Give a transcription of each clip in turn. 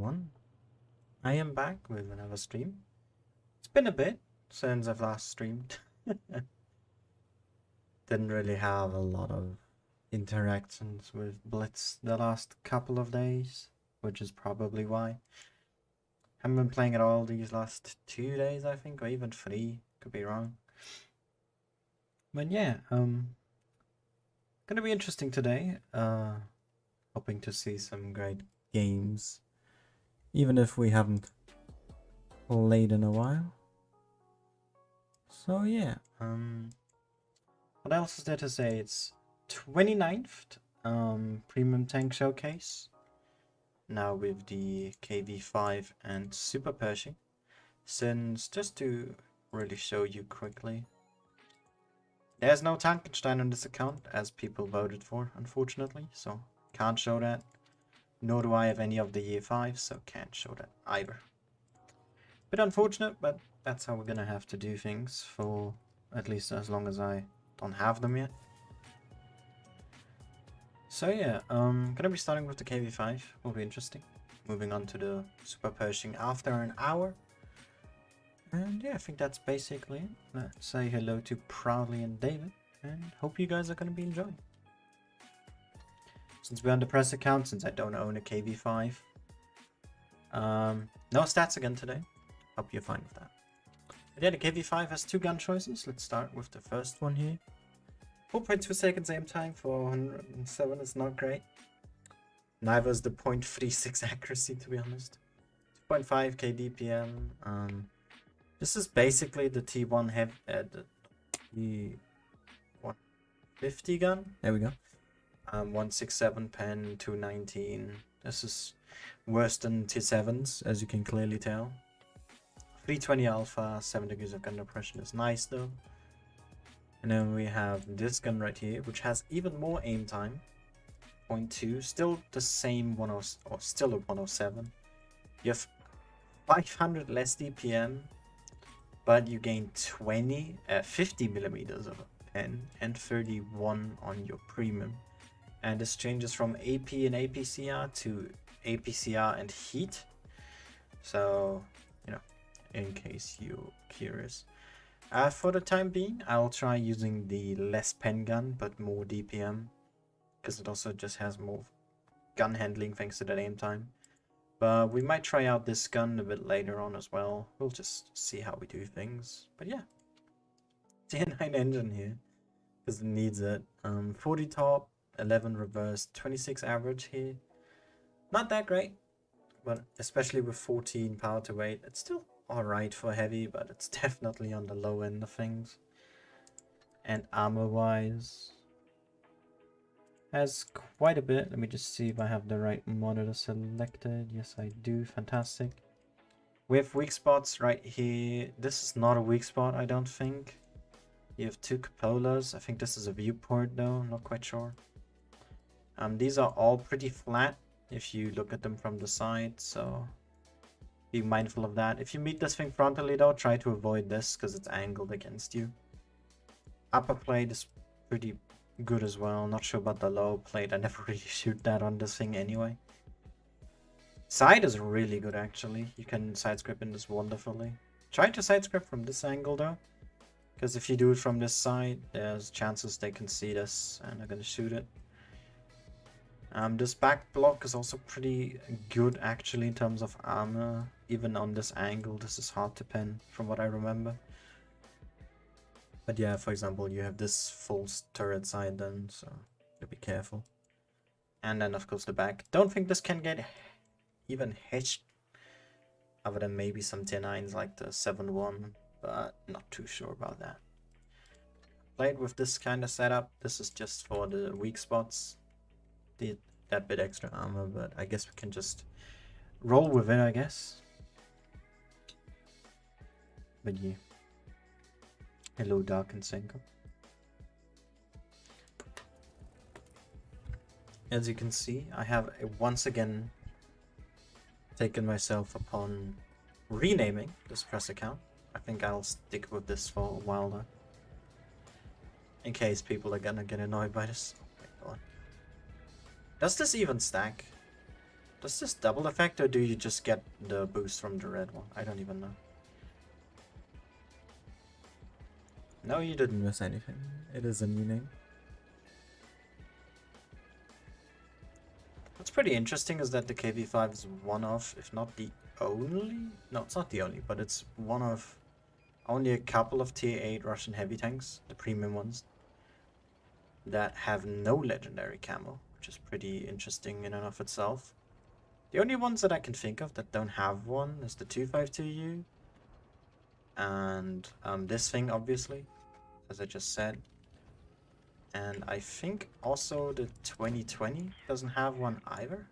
everyone. I am back with another stream. It's been a bit since I've last streamed. Didn't really have a lot of interactions with Blitz the last couple of days, which is probably why. Haven't been playing at all these last 2 days, I think, or even 3. Could be wrong. But yeah, gonna be interesting today. Hoping to see some great games, even if we haven't played in a while. So yeah, what else is there to say? It's 29th Premium Tank Showcase. Now with the KV-5 and Super Pershing. Since, just to really show you quickly, there's no Tankenstein on this account, as people voted for, unfortunately, so can't show that. Nor do I have any of the year 5, so can't show that either. Bit unfortunate, but that's how we're gonna have to do things for at least as long as I don't have them yet. So yeah, gonna be starting with the KV-5, will be interesting. Moving on to the Super Pershing after an hour. And yeah, I think that's basically it. Let's say hello to Proudly and David, and hope you guys are gonna be enjoying. Since we're on the press account, since I don't own a KV-5, no stats again today. Hope you're fine with that. But yeah, the KV-5 has 2 gun choices. Let's start with the first one here. 4.2 seconds aim time for 107 is not great. Neither is the 0.36 accuracy, to be honest. 2.5 KDPM. This is basically the T1 the T150 gun. There we go. 167 pen, 219. This is worse than T7s, as you can clearly tell. 320 alpha, 7 degrees of gun depression is nice though. And then we have this gun right here, which has even more aim time. 0.2, still the same 10, or still a 107. You have 500 less DPM, but you gain 50 millimeters of pen and 31 on your premium. And this changes from AP and APCR to APCR and heat. So, you know, in case you're curious. For the time being, I'll try using the less pen gun, but more DPM. Because it also just has more gun handling thanks to that aim time. But we might try out this gun a bit later on as well. We'll just see how we do things. But yeah. T9 engine here. Because it needs it. 40 top, 11 reverse, 26 average here. Not that great. But especially with 14 power to weight, it's still alright for heavy, but it's definitely on the low end of things. And armor wise, has quite a bit. Let me just see if I have the right monitor selected. Yes, I do. Fantastic. We have weak spots right here. This is not a weak spot, I don't think. You have 2 cupolas. I think this is a viewport though, not quite sure. These are all pretty flat if you look at them from the side, so be mindful of that. If you meet this thing frontally though, try to avoid this because it's angled against you. Upper plate is pretty good as well. Not sure about the lower plate. I never really shoot that on this thing anyway. Side is really good actually. You can side script in this wonderfully. Try to side script from this angle though, because if you do it from this side, there's chances they can see this and they're gonna shoot it. This back block is also pretty good actually in terms of armor. Even on this angle, this is hard to pen from what I remember. But yeah, for example, you have this full turret side then, so you'll be careful. And then of course the back. Don't think this can get even hitched, other than maybe some tier 9s like the 7-1, but not too sure about that. Played with this kind of setup. This is just for the weak spots. Did that bit extra armor, but I guess we can just roll with it, I guess. But yeah. Hello, Dark and Senko. As you can see, I have once again taken myself upon renaming this press account. I think I'll stick with this for a while though, in case people are gonna get annoyed by this. Oh my god. Does this even stack? Does this double effect, or do you just get the boost from the red one? I don't even know. No, you didn't miss anything. It is a new name. What's pretty interesting is that the KV-5 is one of, if not the only... No, it's not the only, but it's one of only a couple of tier 8 Russian heavy tanks, the premium ones, that have no legendary camo, which is pretty interesting in and of itself. The only ones that I can think of that don't have one is the 252U, and this thing, obviously, as I just said. And I think also the 2020 doesn't have one either.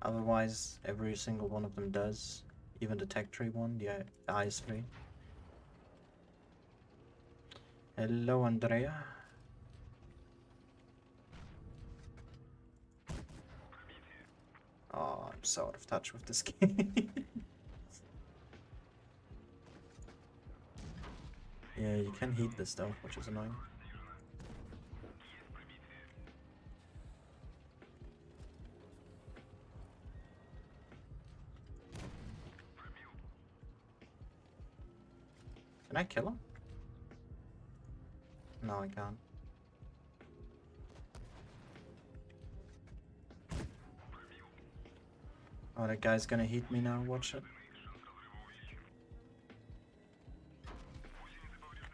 Otherwise, every single one of them does. Even the Tech Tree one, the IS3. Hello, Andrea. Oh, I'm so out of touch with this game. Yeah, you can heat this though, which is annoying. Can I kill him? No, I can't. Oh, that guy's gonna heat me now, watch it.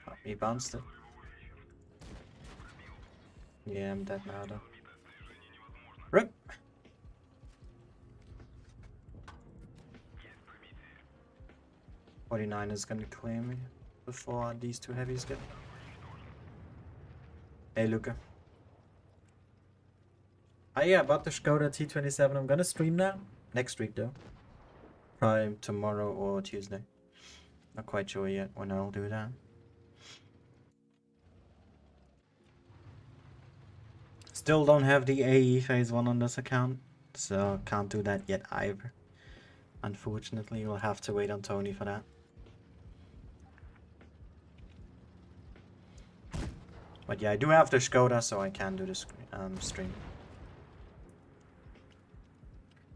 Oh, he bounced it. Yeah, I'm dead now though. RIP! .49 is gonna clear me before these two heavies get. Hey, Luca. Oh yeah, about the Skoda T27, I'm gonna stream now. Next week though. Probably tomorrow or Tuesday. Not quite sure yet when I'll do that. Still don't have the AE phase 1 on this account, so can't do that yet either. Unfortunately, you'll have to wait on Tony for that. But yeah, I do have the Skoda, so I can do this stream.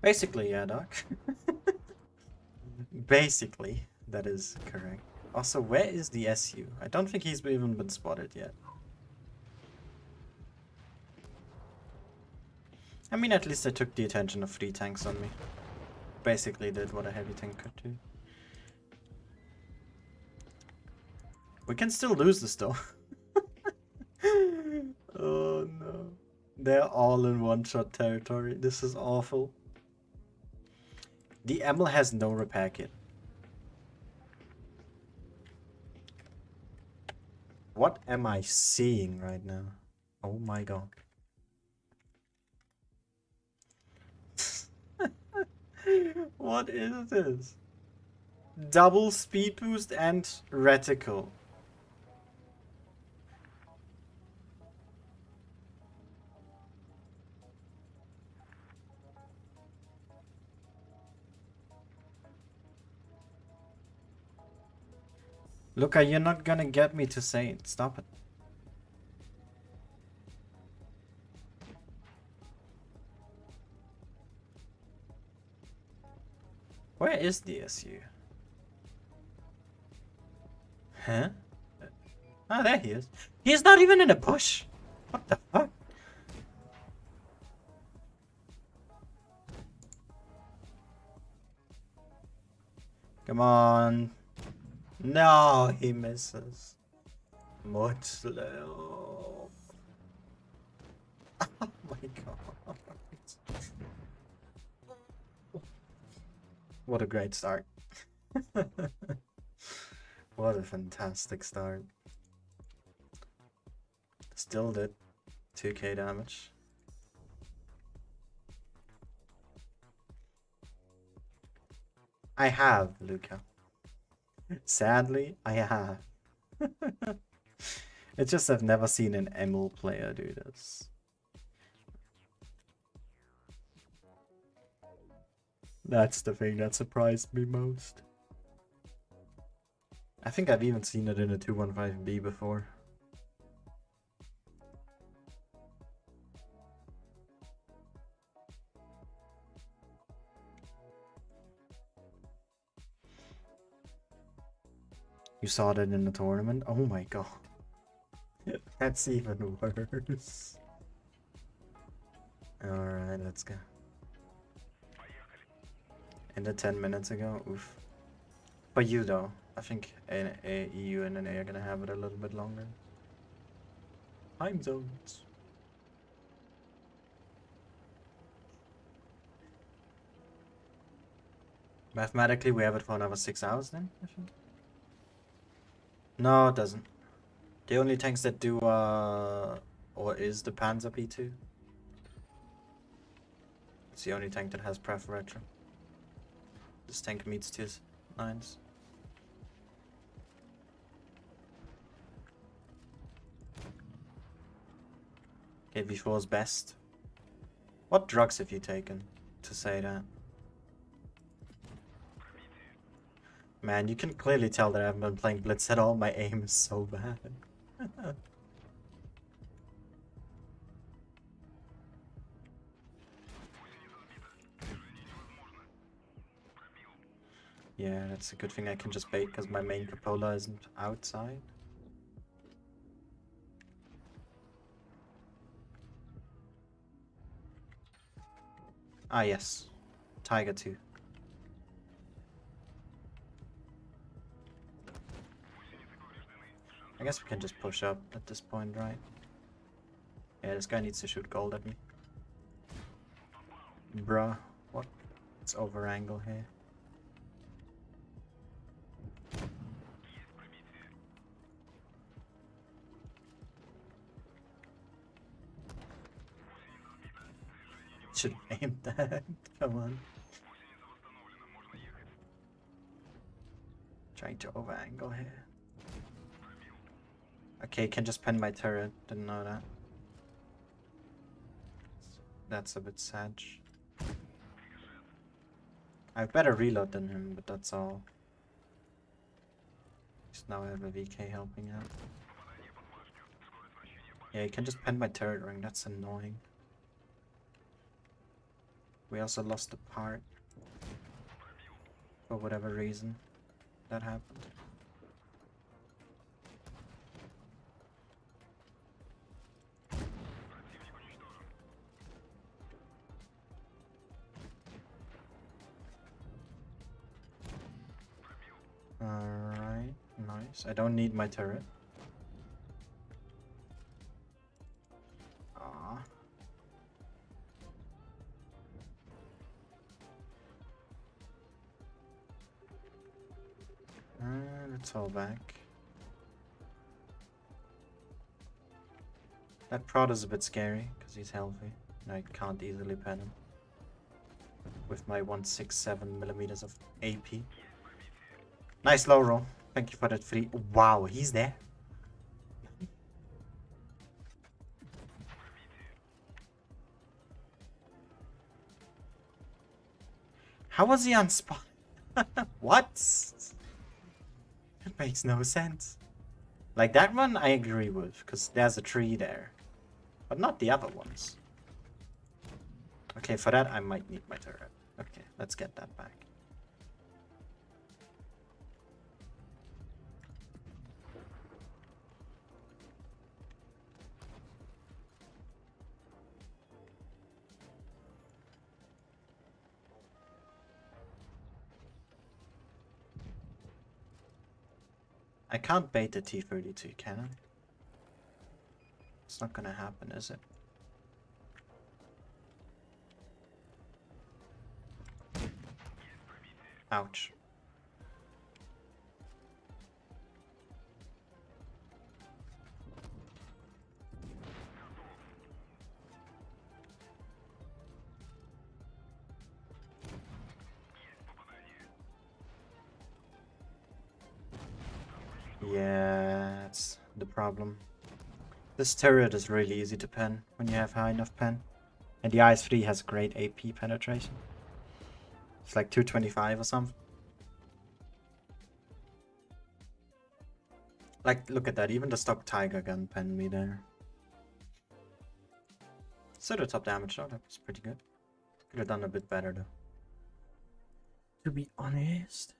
Basically, yeah, Doc. Basically, that is correct. Also, where is the SU? I don't think he's even been spotted yet. I mean, at least I took the attention of 3 tanks on me. Basically did what a heavy tank could do. We can still lose this though. Oh no. They're all in one-shot territory. This is awful. The Emil has no repair kit. What am I seeing right now? Oh my god. What is this? Double speed boost and reticle. Luca, you're not gonna get me to say it. Stop it. Where is the SU? Huh? Ah, there he is. He's not even in a bush. What the fuck? Come on. No, he misses. Much slow. Oh my god. What a great start. What a fantastic start. Still did 2k damage. I have, Luca. Sadly, I have. It's just I've never seen an Emil player do this. That's the thing that surprised me most. I think I've even seen it in a 215B before. You saw that in the tournament? Oh my god. That's even worse. Alright, let's go. Ended 10 minutes ago? Oof. For you though, I think EU and NA are gonna have it a little bit longer. Time zones. Mathematically, we have it for another 6 hours then, I think. No, it doesn't. The only tanks that do, or is the Panzer P2. It's the only tank that has preferential. This tank meets tier 9s. KV-4 is best. What drugs have you taken to say that? Man, you can clearly tell that I haven't been playing Blitz at all. My aim is so bad. Yeah, that's a good thing I can just bait because my main cupola isn't outside. Ah, yes. Tiger 2. I guess we can just push up at this point, right? Yeah, this guy needs to shoot gold at me. Bruh, what? It's over angle here. Should aim that. Come on. Trying to over angle here. Okay, can just pen my turret. Didn't know that. That's a bit sad. I have better reload than him, but that's all. Just now I have a VK helping out. Yeah, you can just pen my turret ring. That's annoying. We also lost a part. For whatever reason that happened. Alright, nice. I don't need my turret. Ah. Let's fall back. That prod is a bit scary because he's healthy and I can't easily pen him with my 167 millimeters of AP. Nice low roll. Thank you for that free. Wow, he's there. How was he on spot? What? It makes no sense. Like that one I agree with, because there's a tree there. But not the other ones. Okay, for that I might need my turret. Okay, let's get that back. I can't bait the T32, can I? It's not gonna happen, is it? Ouch. Yeah, that's the problem. This turret is really easy to pen when you have high enough pen. And the IS-3 has great AP penetration. It's like 225 or something. Like, look at that. Even the stock Tiger gun penned me there. So the top damage though, that was pretty good. Could have done a bit better though. To be honest.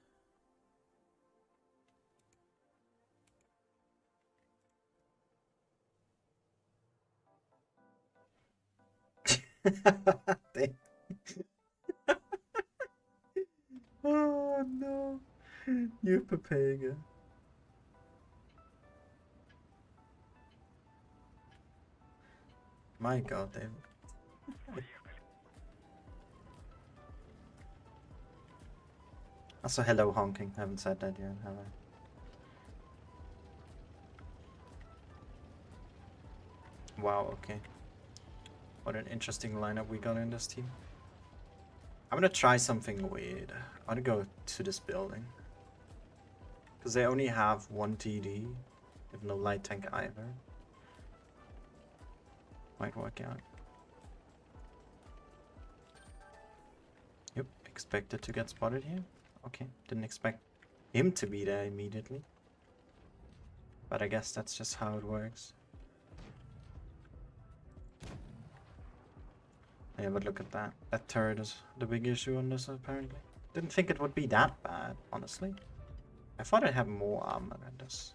Oh no, you papega. My god, David. Also, hello honking. I haven't said that yet, have I? Wow, okay. What an interesting lineup we got in this team. I'm gonna try something weird. I wanna go to this building. Because they only have one TD. With no light tank either. Might work out. Yep, expected to get spotted here. Okay, didn't expect him to be there immediately. But I guess that's just how it works. Yeah, but look at that. That turret is the big issue on this, apparently. Didn't think it would be that bad, honestly. I thought I'd have more armor than this.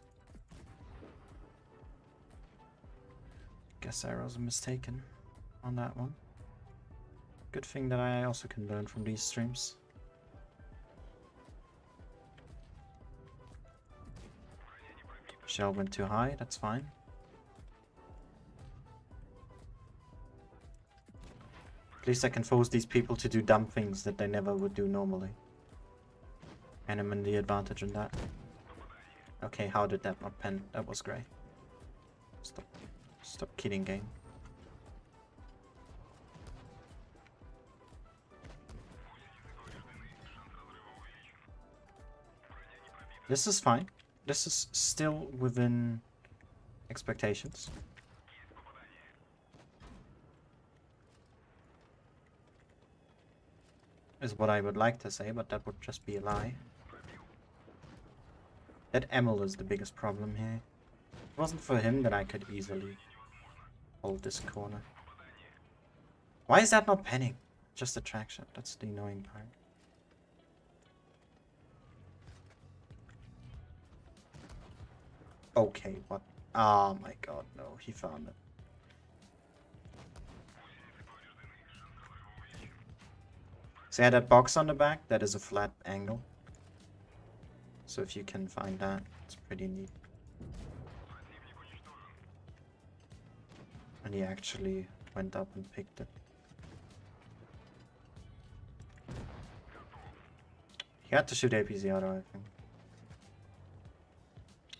Guess I was mistaken on that one. Good thing that I also can learn from these streams. Shell went too high, that's fine. At least I can force these people to do dumb things that they never would do normally. And I'm in the advantage in that. Okay, how did that not pen? That was great. Stop kidding, game. This is fine. This is still within expectations. Is what I would like to say, but that would just be a lie. That Emil is the biggest problem here. If it wasn't for him, then I could easily hold this corner. Why is that not penning? Just attraction. That's the annoying part. Okay, what? Oh my god, no. He found it. So yeah, that box on the back, that is a flat angle. So if you can find that, it's pretty neat. And he actually went up and picked it. He had to shoot APC auto, I think.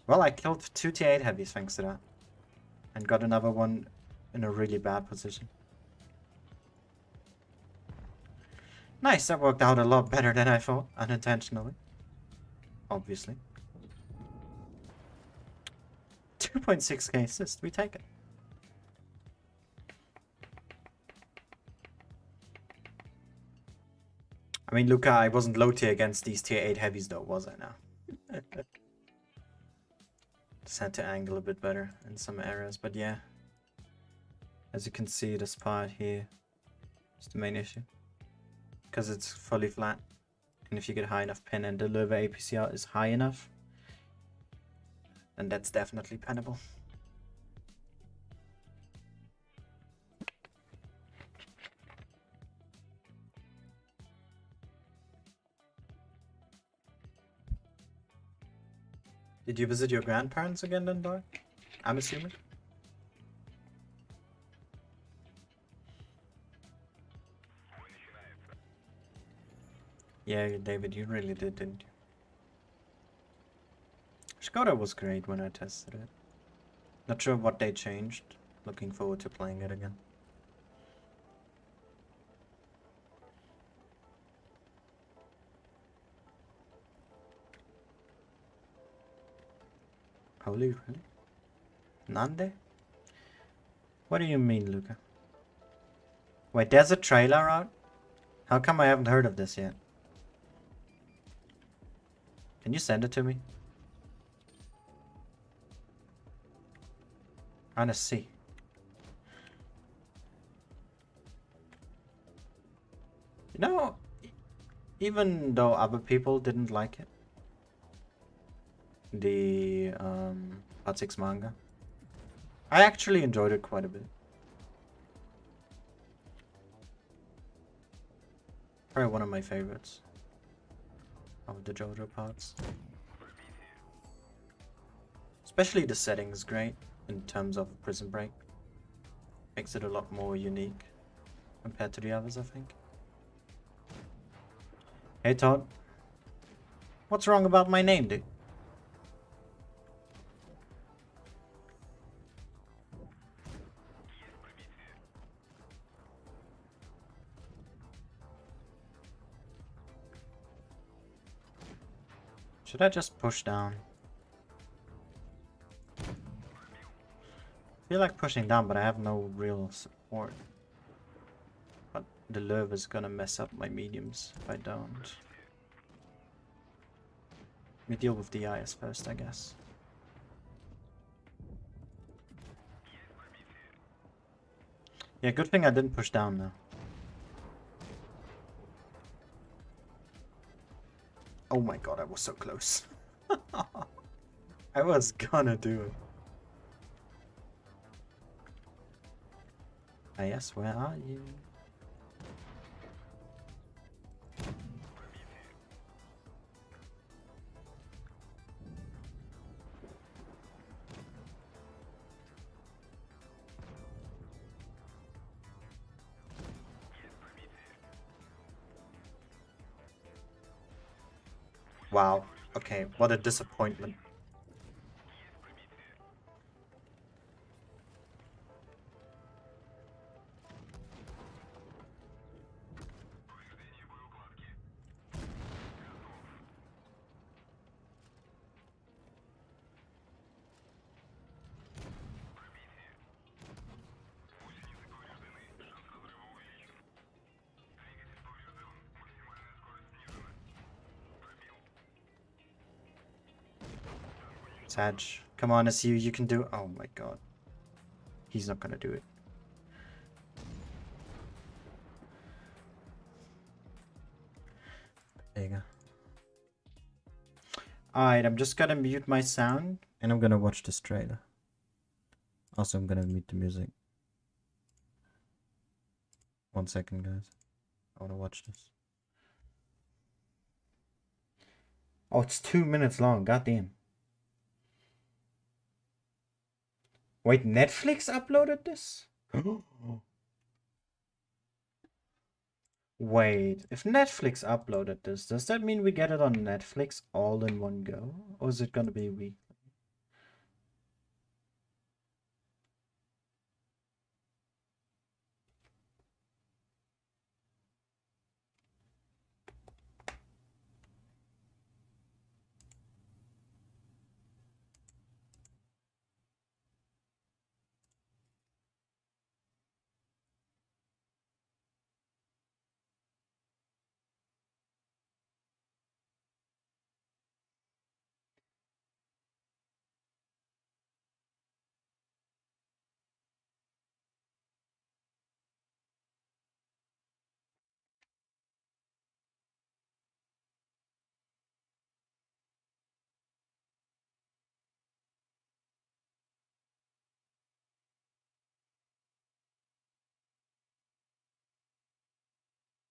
Well, I killed 2 T8 heavies thanks to that. And got another one in a really bad position. Nice, that worked out a lot better than I thought, unintentionally. Obviously. 2.6k assist, we take it. I mean, Luca, I wasn't low tier against these tier 8 heavies though, was I now? Just had to angle a bit better in some areas, but yeah. As you can see, this part here is the main issue. Because it's fully flat. And if you get high enough pin and deliver APCR is high enough, then that's definitely pennable. Did you visit your grandparents again then, dog? I'm assuming. Yeah, David, you really did, didn't you? Skoda was great when I tested it. Not sure what they changed. Looking forward to playing it again. Holy, really? Nande? What do you mean, Luca? Wait, there's a trailer out? How come I haven't heard of this yet? Can you send it to me? I wanna see. You know, even though other people didn't like it, the Part 6 manga, I actually enjoyed it quite a bit. Probably one of my favorites of the JoJo parts. Especially the setting is great in terms of Prison Break. Makes it a lot more unique compared to the others, I think. Hey Todd. What's wrong about my name, dude? Should I just push down? I feel like pushing down, but I have no real support. But the Löw is gonna mess up my mediums if I don't. Let me deal with the IS first, I guess. Yeah, good thing I didn't push down now. Oh my god, I was so close. I was gonna do it. IS, where are you? Wow. Okay, what a disappointment. Sag, come on, SU, you can do it. Oh my god. He's not gonna do it. There you go. Alright, I'm just gonna mute my sound and I'm gonna watch this trailer. Also, I'm gonna mute the music. 1 second, guys. I wanna watch this. Oh, it's 2 minutes long, goddamn. Wait, Netflix uploaded this? Wait, if Netflix uploaded this, does that mean we get it on Netflix all in one go? Or is it gonna be weekly?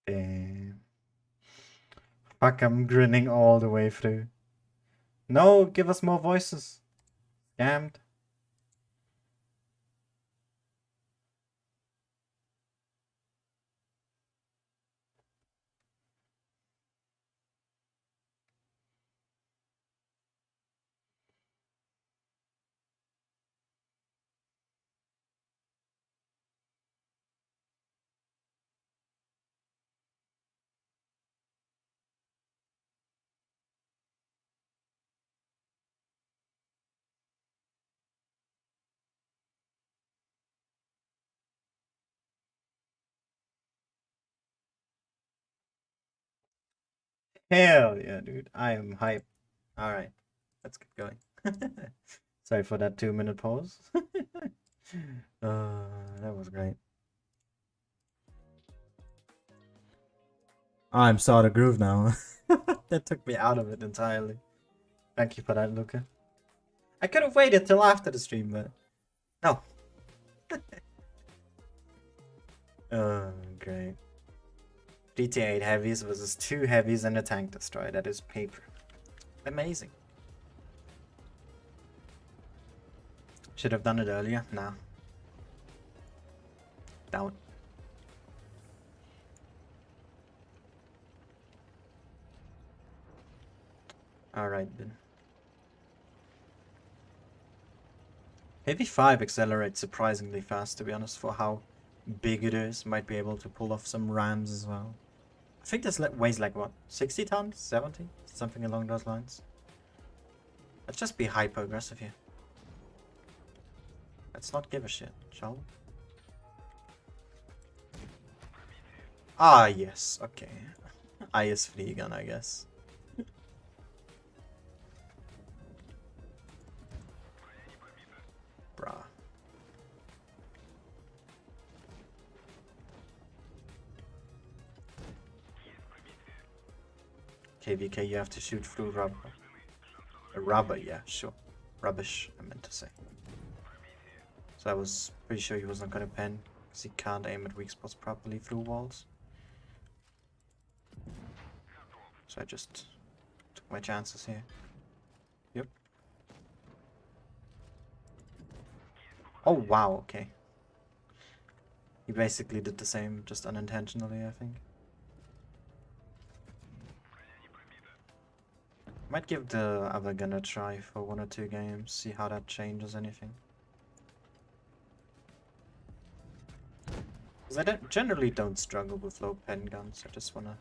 Damn. Fuck, I'm grinning all the way through. No, give us more voices. Scammed. Hell yeah, dude. I am hyped. Alright, let's get going. Sorry for that 2-minute pause. That was great. I'm so the groove now. That took me out of it entirely. Thank you for that, Luca. I could have waited till after the stream, but no. Great. PT8 heavies versus 2 heavies and a tank destroyer. That is paper. Amazing. Should have done it earlier. Nah. Doubt. Alright then. KV-5 accelerates surprisingly fast, to be honest, for how big it is. Might be able to pull off some rams as well. I think this weighs like what? 60 tons? 70? Something along those lines. Let's just be hyper aggressive here. Let's not give a shit, shall we? Ah, yes, okay. IS flygan, I guess. Bruh. KVK, you have to shoot through rubber. Rubber, yeah, sure. Rubbish, I meant to say. So I was pretty sure he wasn't gonna pen, because he can't aim at weak spots properly through walls. So I just took my chances here. Yep. Oh wow, okay. He basically did the same, just unintentionally, I think. Might give the other gun a try for 1 or 2 games, see how that changes anything. Because I generally don't struggle with low pen guns, I just wanna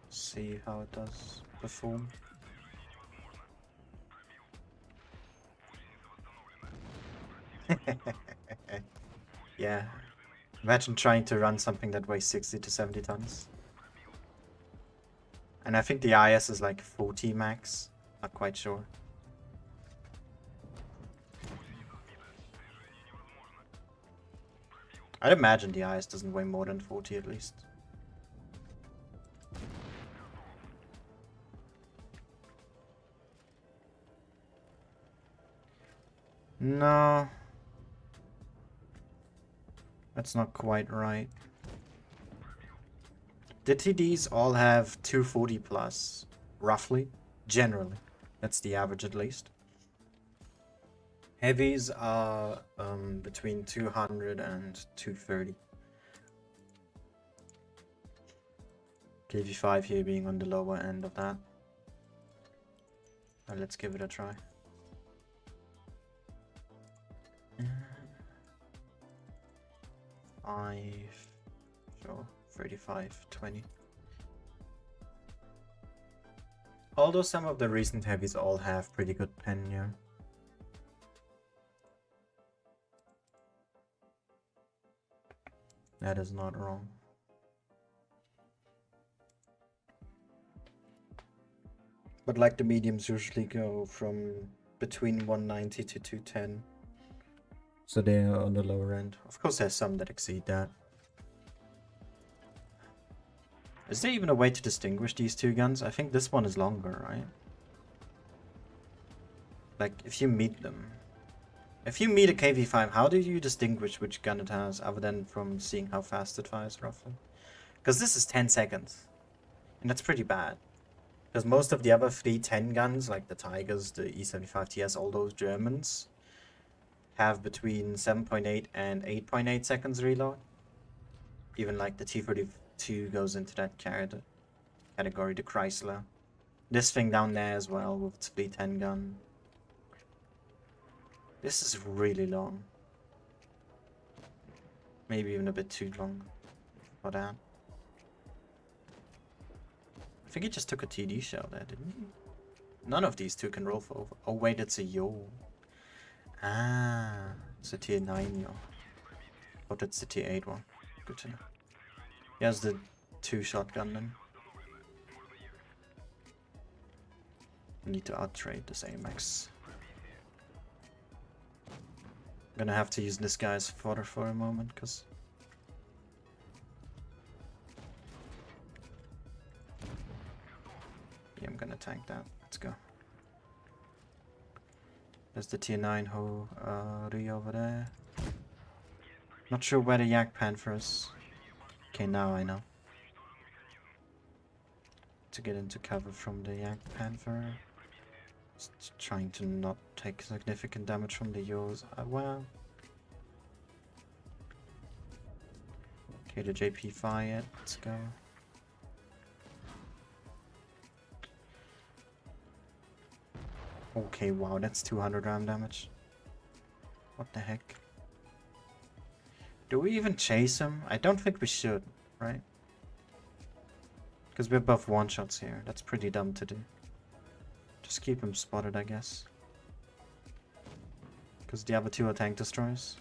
see how it does perform. Yeah. Imagine trying to run something that weighs 60 to 70 tons. And I think the IS is like 40 max. Not quite sure. I'd imagine the IS doesn't weigh more than 40 at least. No. That's not quite right. The TDs all have 240 plus, roughly, generally. That's the average at least. Heavies are between 200 and 230. KV-5 here being on the lower end of that. Now let's give it a try. Sure, 35, 20. Although some of the recent heavies all have pretty good pen, yeah. That is not wrong. But like the mediums usually go from between 190 to 210. So they're on the lower end. Of course there's some that exceed that. Is there even a way to distinguish these two guns? I think this one is longer, right? Like, if you meet them. If you meet a KV-5, how do you distinguish which gun it has, other than from seeing how fast it fires, roughly? Because this is 10 seconds. And that's pretty bad. Because most of the other 310 guns, like the Tigers, the E75TS, all those Germans, have between 7.8 and 8.8 seconds reload. Even like the T32 goes into that category, the Chrysler. This thing down there as well with its 310 gun. This is really long. Maybe even a bit too long for that. I think he just took a TD shell there, didn't he? None of these two can roll for over. Oh wait, it's a Yo. Ah, it's a tier 9 Yo. But it's the tier 8 one. Good to know. He has the 2 shotgun then. Need to out-trade this AMX. I'm gonna have to use this guy's fodder for a moment, because yeah, I'm gonna tank that. Let's go. There's the tier 9 Hori over there. Not sure where the Yak Panther is. Okay, now I know. to get into cover from the Yak Panther. Just trying to not take significant damage from the Yos. Well. Okay, the JP5 yet. Let's go. Okay, wow, that's 200 ram damage. What the heck? Do we even chase him? I don't think we should, right? Because we're above one-shots here. That's pretty dumb to do. Just keep him spotted, I guess. Because the other two are tank destroyers.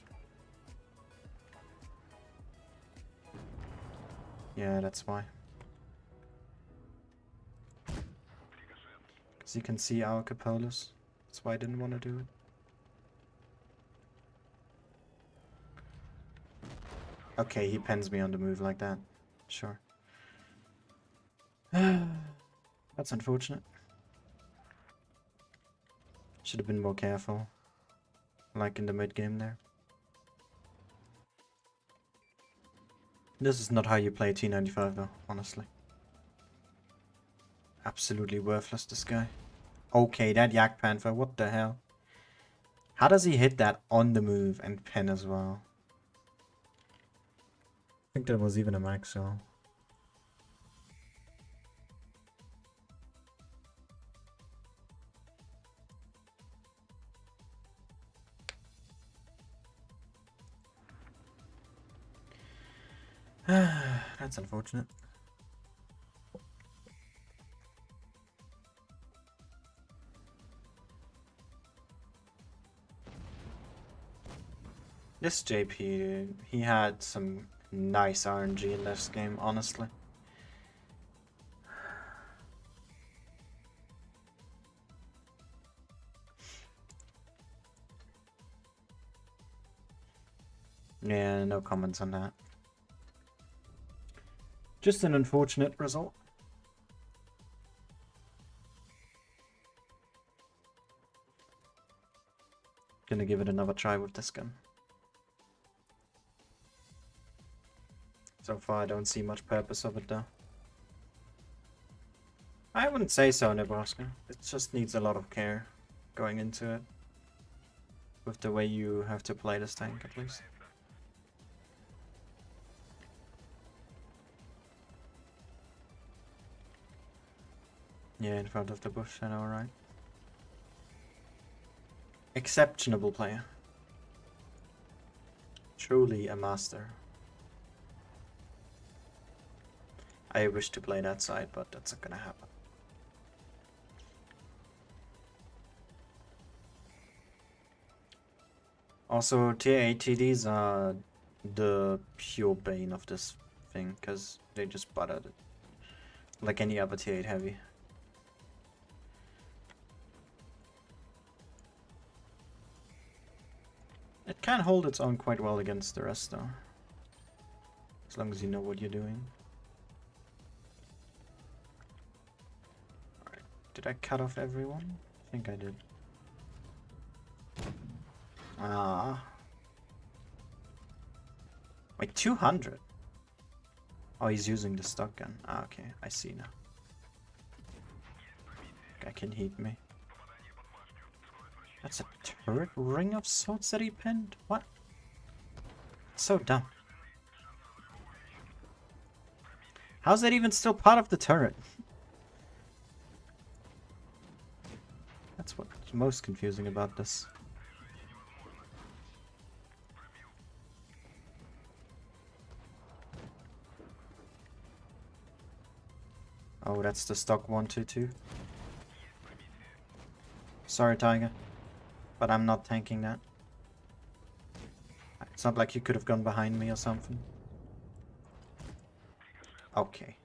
Yeah, that's why. Because you can see our Capolas. That's why I didn't want to do it. Okay, he pens me on the move like that. Sure. That's unfortunate. Should have been more careful. Like in the mid game there. This is not how you play T95 though, honestly. Absolutely worthless, this guy. Okay, that Yak Panther, what the hell? How does he hit that on the move and pen as well? I think that was even a max, so... That's unfortunate. This JP, he had some nice RNG in this game, honestly. Yeah, no comments on that. Just an unfortunate result. Gonna give it another try with this gun. So far I don't see much purpose of it though. I wouldn't say so, Nebraska. It just needs a lot of care going into it. With the way you have to play this tank at least. Yeah, in front of the bush, I know, right? Exceptional player. Truly a master. I wish to play that side, but that's not gonna happen. Also, tier 8 TDs are the pure bane of this thing, because they just buttered it. Like any other tier 8 heavy. It can hold its own quite well against the rest though. As long as you know what you're doing. Alright, did I cut off everyone? I think I did. Ah. Wait, 200? Oh, he's using the stock gun. Ah, okay, I see now. Guy can heat me. That's a turret ring of sorts that he pinned? What? So dumb. How's that even still part of the turret? That's what's most confusing about this. Oh, that's the stock 122. Sorry, Tiger. But I'm not tanking that. It's not like you could have gone behind me or something. Okay.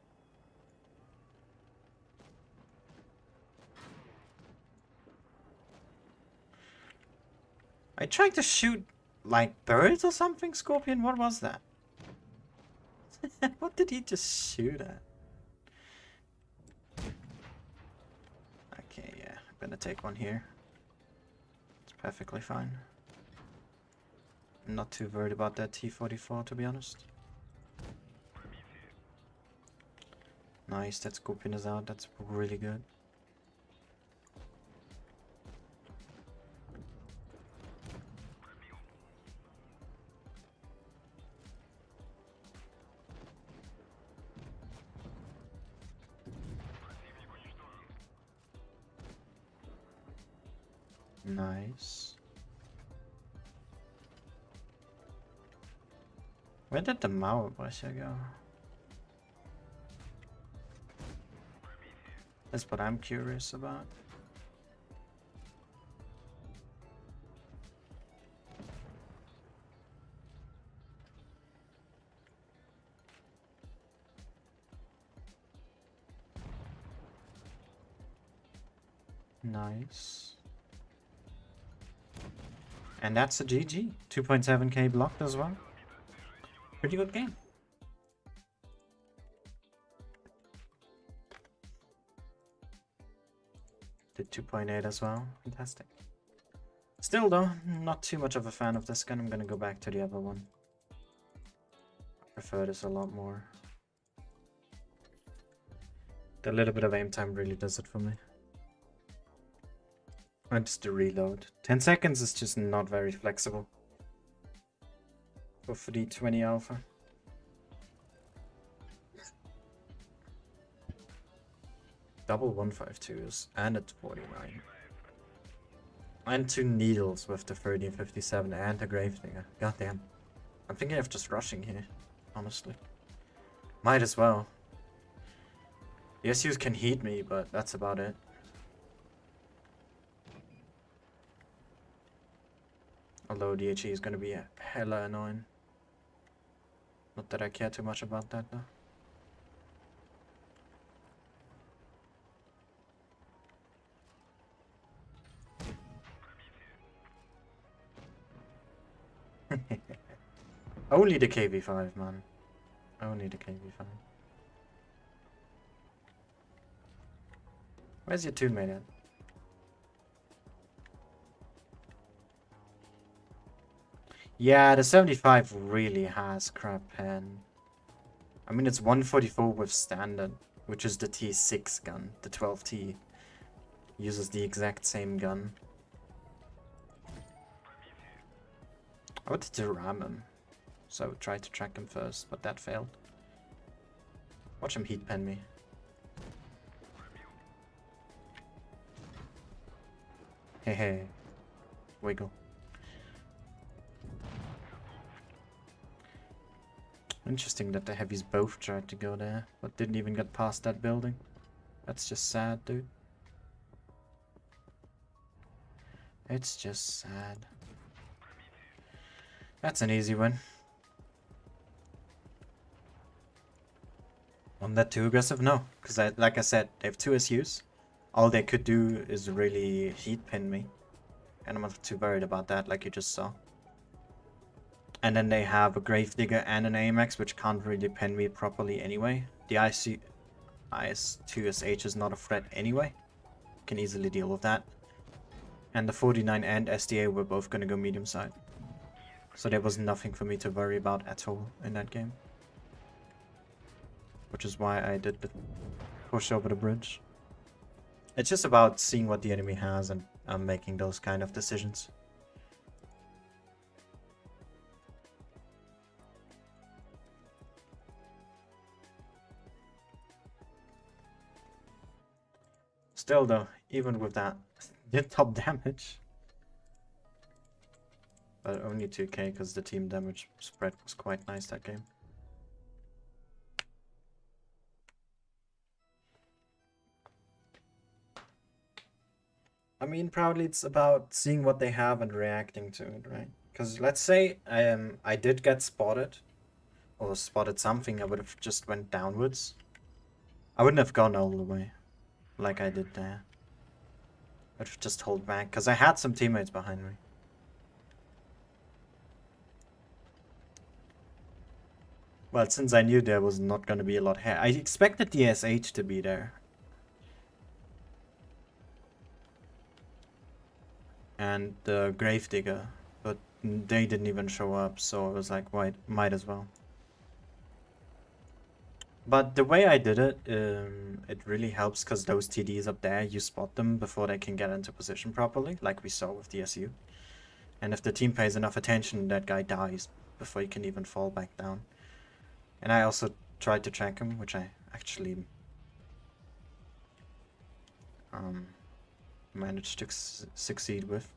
I tried to shoot like birds or something, Scorpion? What was that? What did he just shoot at? Okay, yeah. I'm gonna take one here. Perfectly fine. I'm not too worried about that T44, to be honest. Nice, that's scooping us out. That's really good. Nice. Where did the Mauerbrecher go? That's what I'm curious about. Nice. And that's a GG. 2.7k blocked as well. Pretty good game. Did 2.8 as well. Fantastic. Still though, not too much of a fan of this gun. I'm gonna go back to the other one. I prefer this a lot more. The little bit of aim time really does it for me. And just the reload. 10 seconds is just not very flexible. For the 20 alpha. Double 152s and a 49. And 2 needles with the 1357 and the Gravedigger. Goddamn. I'm thinking of just rushing here, honestly. Might as well. The SUs can heat me, but that's about it. Although the HE is gonna be hella annoying. Not that I care too much about that though. Only the KV-5, man. Only the KV-5. Where's your teammate at? Yeah, the 75 really has crap pen. I mean, it's 144 with standard, which is the T6 gun. The 12T uses the exact same gun. I wanted to ram him, so I would try to track him first, but that failed. Watch him heat pen me. Hehe. Wiggle. Interesting that the heavies both tried to go there, but didn't even get past that building. That's just sad, dude. It's just sad. That's an easy win. On that too aggressive? No, because like I said, they have 2 SUs. All they could do is really heat pin me. And I'm not too worried about that, like you just saw. And then they have a Gravedigger and an AMX, which can't really pin me properly anyway. The IS-2SH is not a threat anyway. Can easily deal with that. And the 49 and SDA were both gonna go medium side. So there was nothing for me to worry about at all in that game. Which is why I did the push over the bridge. It's just about seeing what the enemy has and making those kind of decisions. Still though, even with that, did top damage. But only 2k because the team damage spread was quite nice that game. I mean, probably it's about seeing what they have and reacting to it, right? Because let's say I did get spotted, or spotted something, I would have just went downwards. I wouldn't have gone all the way, like I did there. I'd have just hold back, because I had some teammates behind me. Well, since I knew there was not going to be a lot here, I expected the SH to be there. And the Gravedigger, but they didn't even show up, so I was like, why, might as well. But the way I did it, it really helps because those TDs up there, you spot them before they can get into position properly, like we saw with the SU. And if the team pays enough attention, that guy dies before he can even fall back down. And I also tried to track him, which I actually managed to succeed with.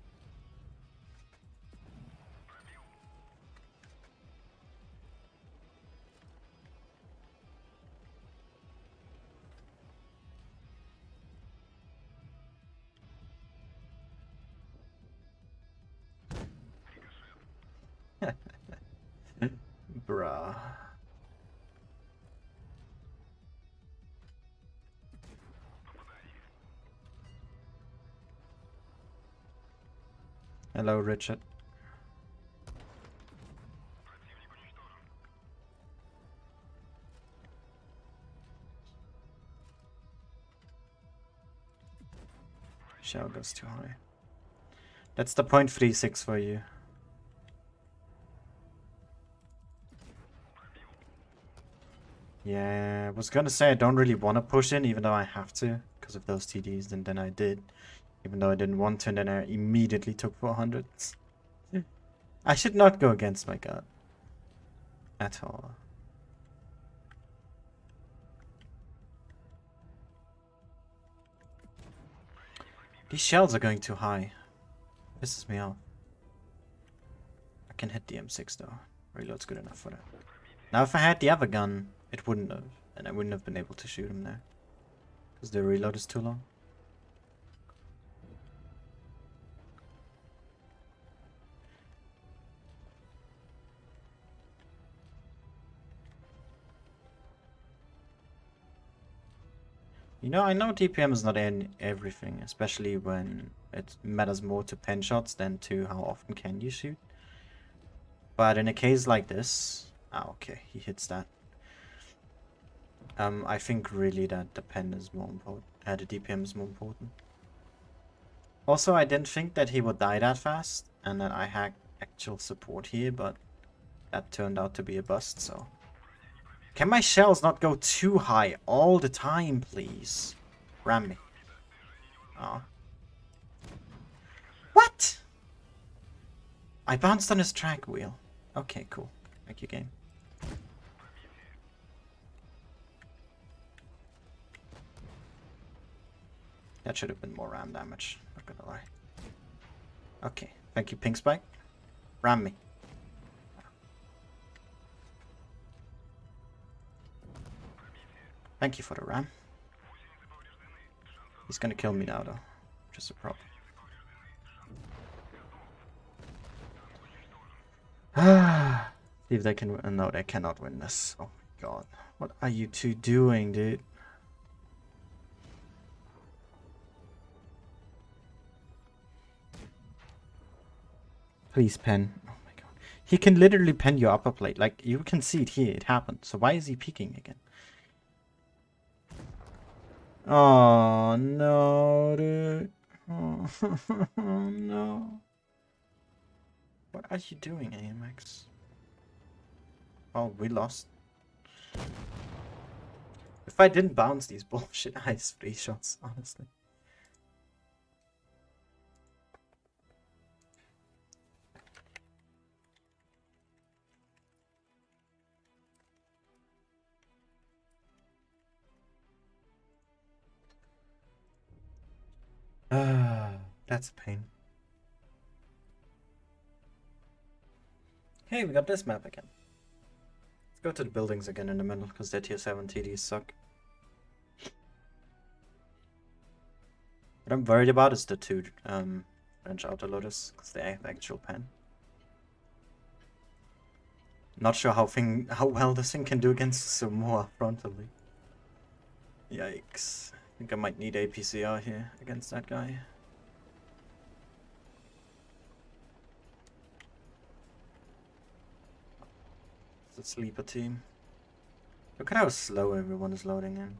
Bruh. Hello, Richard. Shell goes too high. That's the 0.36 for you. Yeah, I was gonna say I don't really want to push in, even though I have to, because of those TDs, and then I did. Even though I didn't want to, and then I immediately took 400s. I should not go against my gut. At all. These shells are going too high. Pisses me off. I can hit the M6 though. Reload's good enough for that. Now if I had the other gun, it wouldn't have. And I wouldn't have been able to shoot him there. Because the reload is too long. You know, I know DPM is not in everything, especially when it matters more to pen shots than to how often can you shoot. But in a case like this... Ah, okay, he hits that. I think really that the pen is more important. The DPM is more important. Also, I didn't think that he would die that fast, and that I had actual support here, but that turned out to be a bust, so... Can my shells not go too high all the time, please? Ram me. Oh. What? I bounced on his track wheel. Okay, cool. Thank you, game. That should have been more ram damage, not gonna lie. Okay, thank you, Pink Spike. Ram me. Thank you for the ram. He's gonna kill me now though, which is a problem. See if they can win. No, they cannot win this. Oh my god. What are you two doing, dude? Please pen. Oh my god. He can literally pen your upper plate. Like, you can see it here. It happened. So why is he peeking again? Oh no, dude. Oh no. What are you doing, AMX? Oh, we lost. If I didn't bounce these bullshit ice 3 shots, honestly. That's a pain. Hey, we got this map again. Let's go to the buildings again in the middle, because their tier 7 TDs suck. What I'm worried about is the 2 French autoloaders, because they have actual pen. Not sure how well this thing can do against Samoa frontally. Yikes. I think I might need APCR here against that guy. It's a sleeper team. Look at how slow everyone is loading in.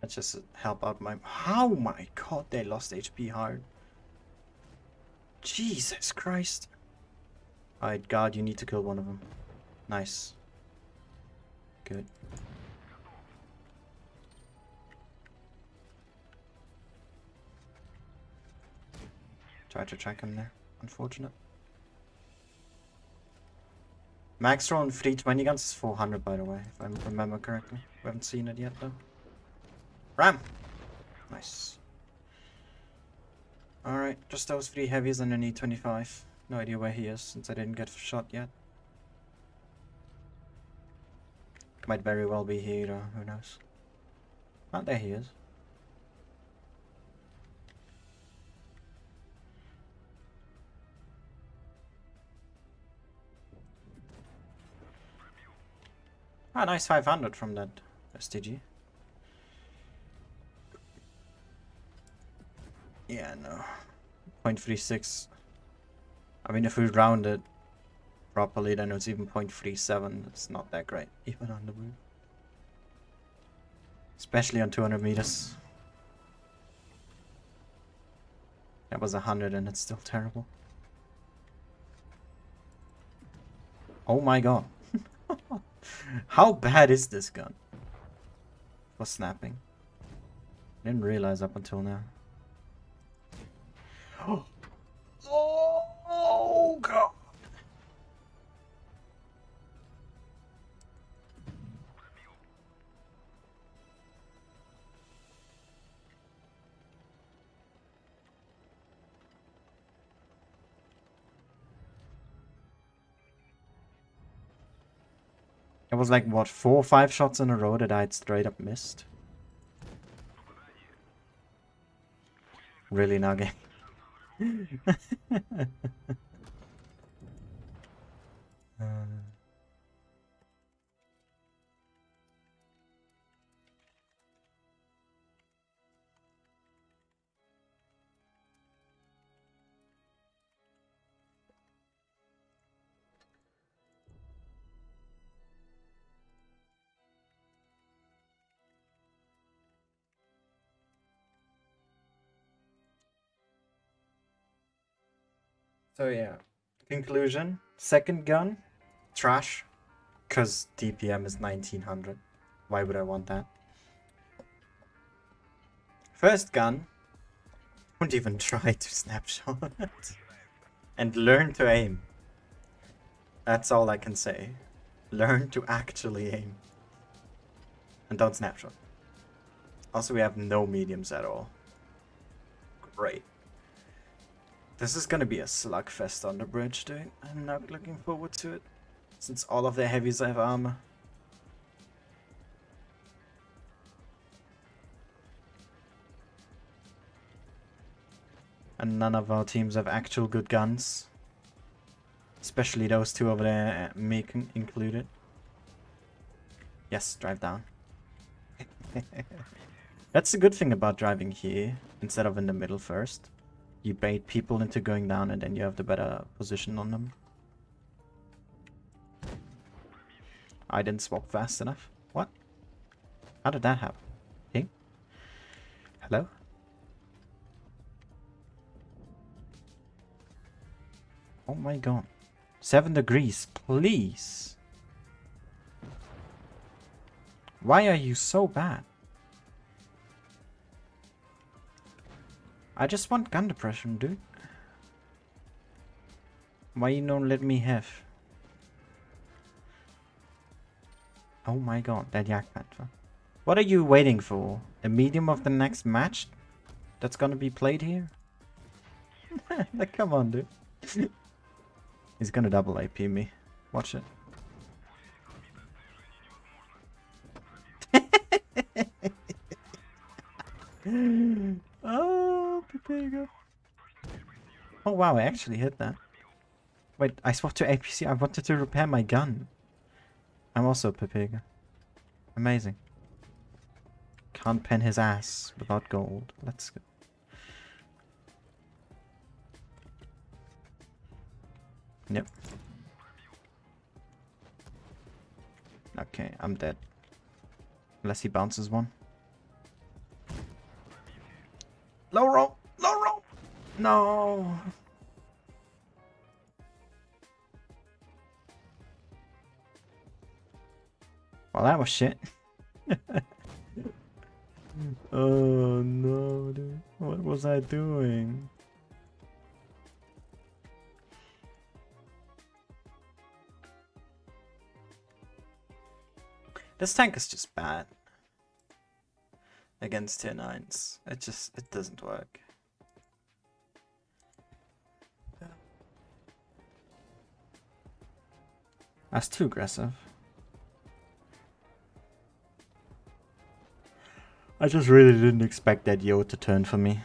Let's just help out my... How my god, they lost HP hard. Jesus Christ. Alright, guard, you need to kill one of them. Nice. Good. Try to track him there. Unfortunate. Max throw on 320 guns is 400, by the way, if I remember correctly. We haven't seen it yet, though. Ram! Nice. Alright, just those 3 heavies and I need 25. No idea where he is, since I didn't get shot yet. Might very well be here, though. Who knows? Oh, there he is. Ah, nice 500 from that STG. Yeah, no. 0.36. I mean, if we round it properly, then it's even 0.37. It's not that great, even on the move. Especially on 200 meters. That was 100 and it's still terrible. Oh my god. How bad is this gun? For snapping. Didn't realize up until now. Oh god. It was like, what, 4 or 5 shots in a row that I'd straight up missed? Really nugging. So yeah, conclusion, second gun, trash, because DPM is 1900. Why would I want that? First gun, don't even try to snapshot and learn to aim. That's all I can say. Learn to actually aim. And don't snapshot. Also, we have no mediums at all. Great. This is gonna be a slugfest on the bridge, dude. I'm not looking forward to it. Since all of the heavies have armor. And none of our teams have actual good guns. Especially those two over there, Macon included. Yes, drive down. That's the good thing about driving here, instead of in the middle first. You bait people into going down and then you have the better position on them. I didn't swap fast enough. What? How did that happen? Okay. Hello? Oh my god. 7 degrees, please. Why are you so bad? I just want gun depression, dude. Why you don't let me have? Oh my god, that Yak Panther. What are you waiting for? A medium of the next match that's gonna be played here? Like, come on, dude. He's gonna double AP me. Watch it. Oh, Pepega. Oh wow, I actually hit that. Wait, I swapped to APC. I wanted to repair my gun. I'm also Pepega. Amazing. Can't pen his ass without gold. Let's go. Yep. Okay, I'm dead. Unless he bounces one. Low roll! Low roll! No! Well, that was shit. Oh no, dude. What was I doing? This tank is just bad against tier 9s. It doesn't work. That's too aggressive. I just really didn't expect that Yo to turn for me.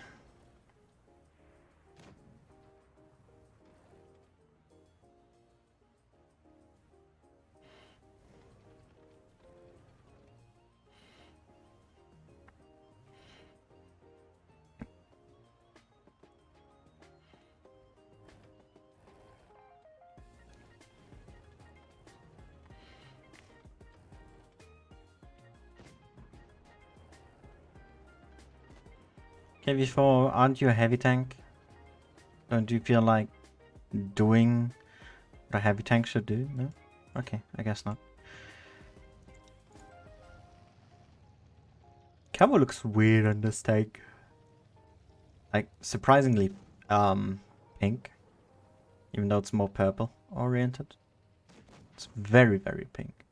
KV-4, aren't you a heavy tank? Don't you feel like doing what a heavy tank should do? No? Okay, I guess not. Camo looks weird on this tank. Like, surprisingly, pink. Even though it's more purple oriented. It's very, very pink.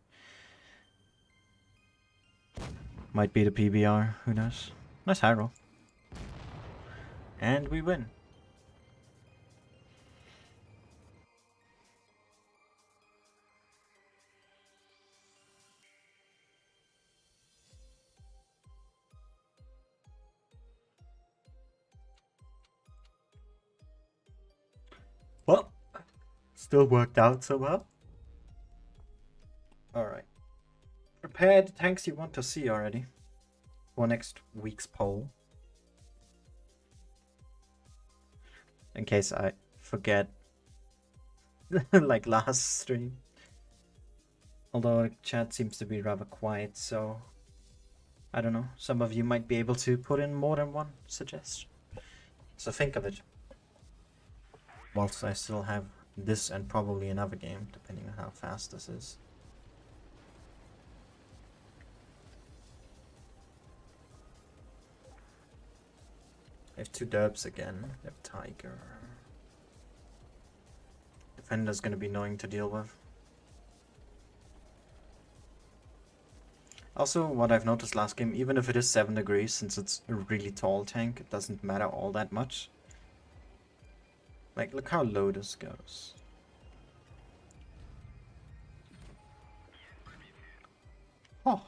Might be the PBR, who knows? Nice high roll. And we win. Well, still worked out somehow. Alright. Prepare the tanks you want to see already for next week's poll. In case I forget, like last stream. Although chat seems to be rather quiet, so I don't know. Some of you might be able to put in more than one suggestion. So think of it. Whilst I still have this and probably another game, depending on how fast this is. I have 2 derbs again. I have Tiger. Defender's gonna be annoying to deal with. Also, what I've noticed last game, even if it is 7 degrees, since it's a really tall tank, it doesn't matter all that much. Like, look how low this goes. Oh!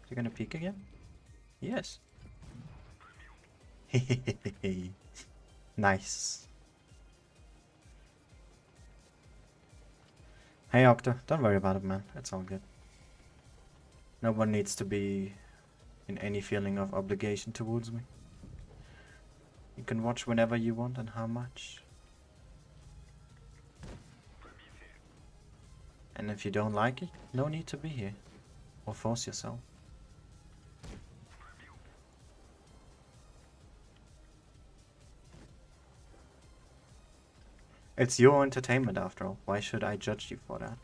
You're gonna peek again? Yes. Nice. Hey Octo, don't worry about it, man. It's all good. No one needs to be in any feeling of obligation towards me. You can watch whenever you want and how much. And if you don't like it, no need to be here. Or force yourself. It's your entertainment after all. Why should I judge you for that?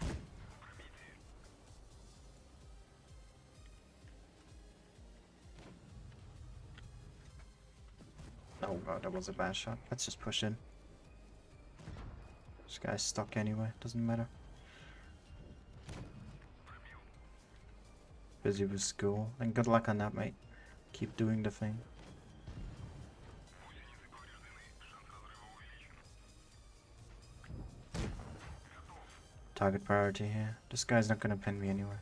Oh god, that was a bad shot. Let's just push in. This guy's stuck anyway, doesn't matter. Busy with school. And good luck on that, mate. Keep doing the thing. Target priority here. This guy's not gonna pin me anywhere.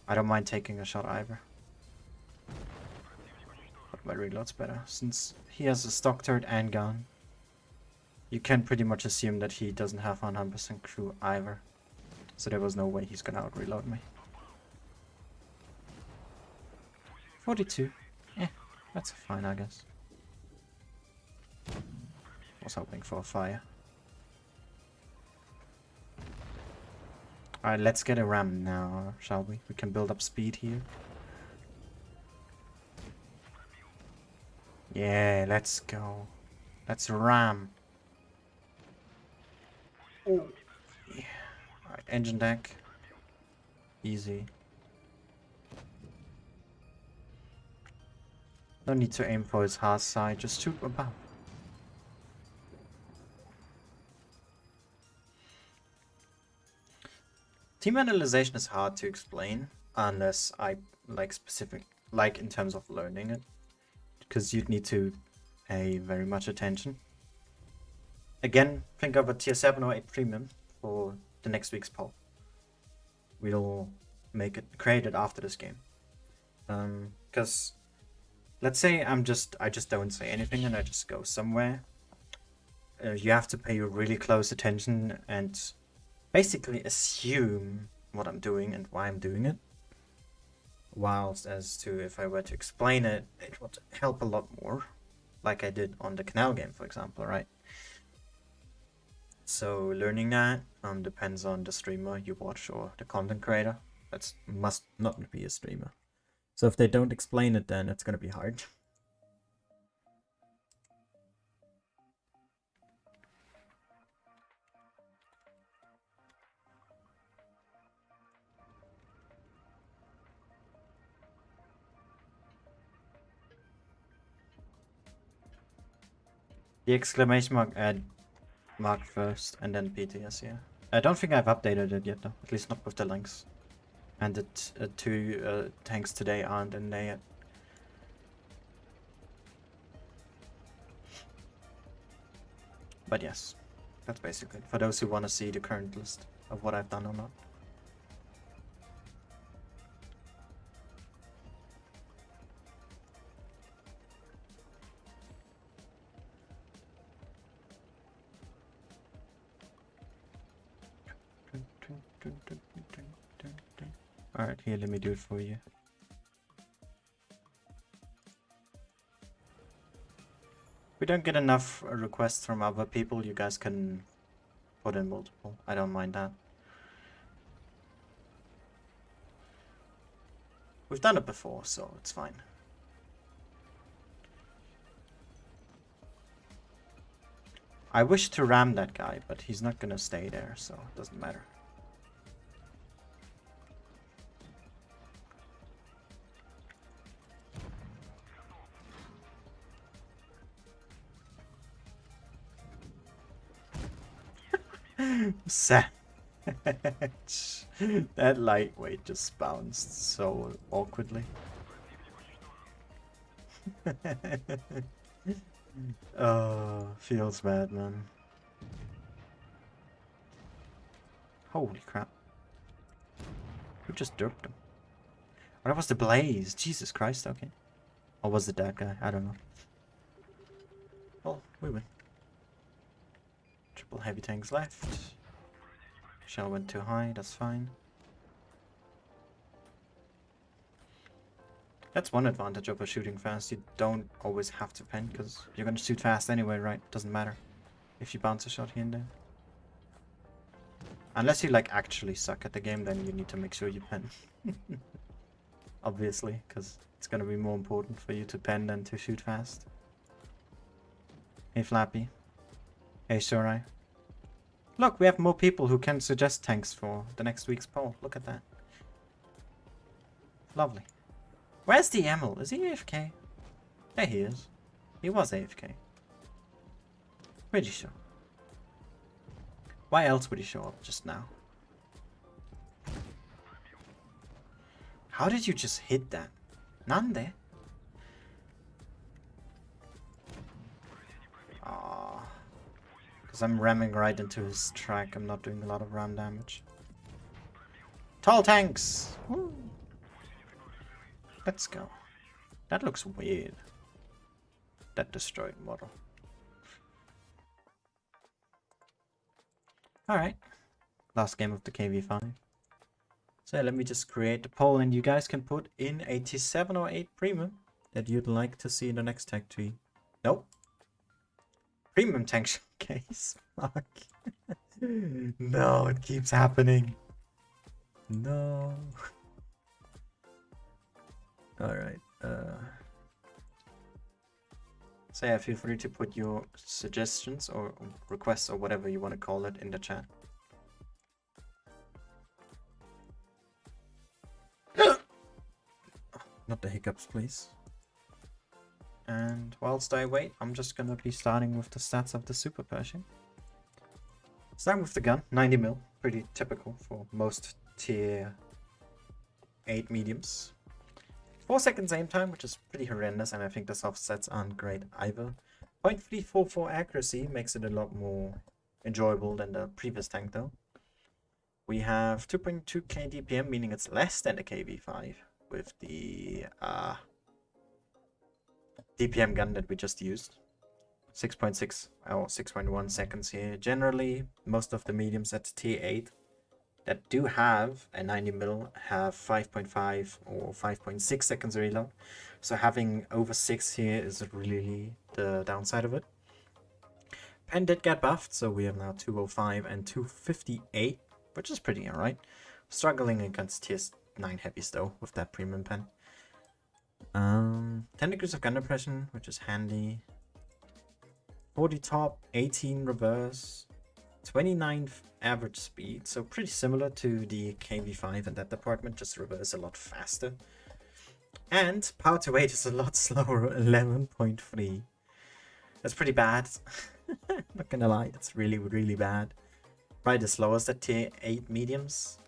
I don't mind taking a shot either. But my reload's better. Since he has a stock turret and gun, you can pretty much assume that he doesn't have 100% crew either. So there was no way he's gonna out-reload me. 42. Yeah, that's fine, I guess. Was hoping for a fire. Alright, let's get a ram now, shall we? We can build up speed here. Yeah, let's go. Let's ram. Oh, yeah. Alright, engine deck. Easy. No need to aim for his hard side, just shoot above. Team analyzation is hard to explain unless I like specific, like in terms of learning it, because you'd need to pay very much attention. Again, think of a tier 7 or 8 premium for the next week's poll. We'll make it, create it after this game. Because let's say I just don't say anything and I just go somewhere. You have to pay really close attention and basically assume what I'm doing and why I'm doing it. Whilst as to if I were to explain it, it would help a lot more. Like I did on the canal game, for example, right? So learning that depends on the streamer you watch or the content creator. That must not be a streamer. So if they don't explain it, then it's gonna be hard. The exclamation mark add mark first and then PTS, yeah. I don't think I've updated it yet though, at least not with the links. And the two tanks today aren't in there yet. But yes, that's basically it, for those who want to see the current list of what I've done or not. Alright, here, let me do it for you. We don't get enough requests from other people, you guys can put in multiple. I don't mind that. We've done it before, so it's fine. I wish to ram that guy, but he's not gonna stay there, so it doesn't matter. Savage. That lightweight just bounced so awkwardly. Oh, feels bad, man. Holy crap. Who just derped him? Oh, that was the Blaze. Jesus Christ, okay. Or was it that guy? I don't know. Well, we win. Triple heavy tanks left. Shell went too high, that's fine. That's one advantage of a shooting fast. You don't always have to pen, because you're going to shoot fast anyway, right? Doesn't matter if you bounce a shot here and there. Unless you like actually suck at the game, then you need to make sure you pen. Obviously, because it's going to be more important for you to pen than to shoot fast. Hey Flappy. Hey Shorai. Look, we have more people who can suggest tanks for the next week's poll. Look at that. Lovely. Where's the Emil? Is he AFK? There he is. He was AFK. Pretty sure. Why else would he show up just now? How did you just hit that? Nande? Ah, because I'm ramming right into his track. I'm not doing a lot of ram damage. Tall tanks! Woo. Let's go. That looks weird. That destroyed model. Alright. Last game of the KV-5. So let me just create the poll and you guys can put in a T7 or 8 premium that you'd like to see in the next tech tree. Nope. Premium tank showcase. Fuck. No, it keeps happening. No. Alright. So yeah, feel free to put your suggestions or requests or whatever you want to call it in the chat. Not the hiccups, please. And whilst I wait, I'm just gonna be starting with the stats of the Super Pershing. Starting with the gun, 90 mil, pretty typical for most tier 8 mediums. 4 seconds aim time, which is pretty horrendous, and I think the offsets aren't great either. 0.344 accuracy makes it a lot more enjoyable than the previous tank though. We have 2.2k DPM, meaning it's less than the KV-5 with the DPM gun that we just used. 6.6 or 6.1 seconds here. Generally, most of the mediums at tier 8 that do have a 90 mil have 5.5 or 5.6 seconds reload. So having over 6 here is really the downside of it. Pen did get buffed, so we have now 205 and 258, which is pretty alright. Struggling against tier 9 heavies though with that premium pen. 10 degrees of gun depression, which is handy. 40 top, 18 reverse, 29 average speed, so pretty similar to the KV-5 in that department, just reverse a lot faster. And power to weight is a lot slower, 11.3. That's pretty bad. Not gonna lie, that's really bad. Probably the slowest at tier 8 mediums,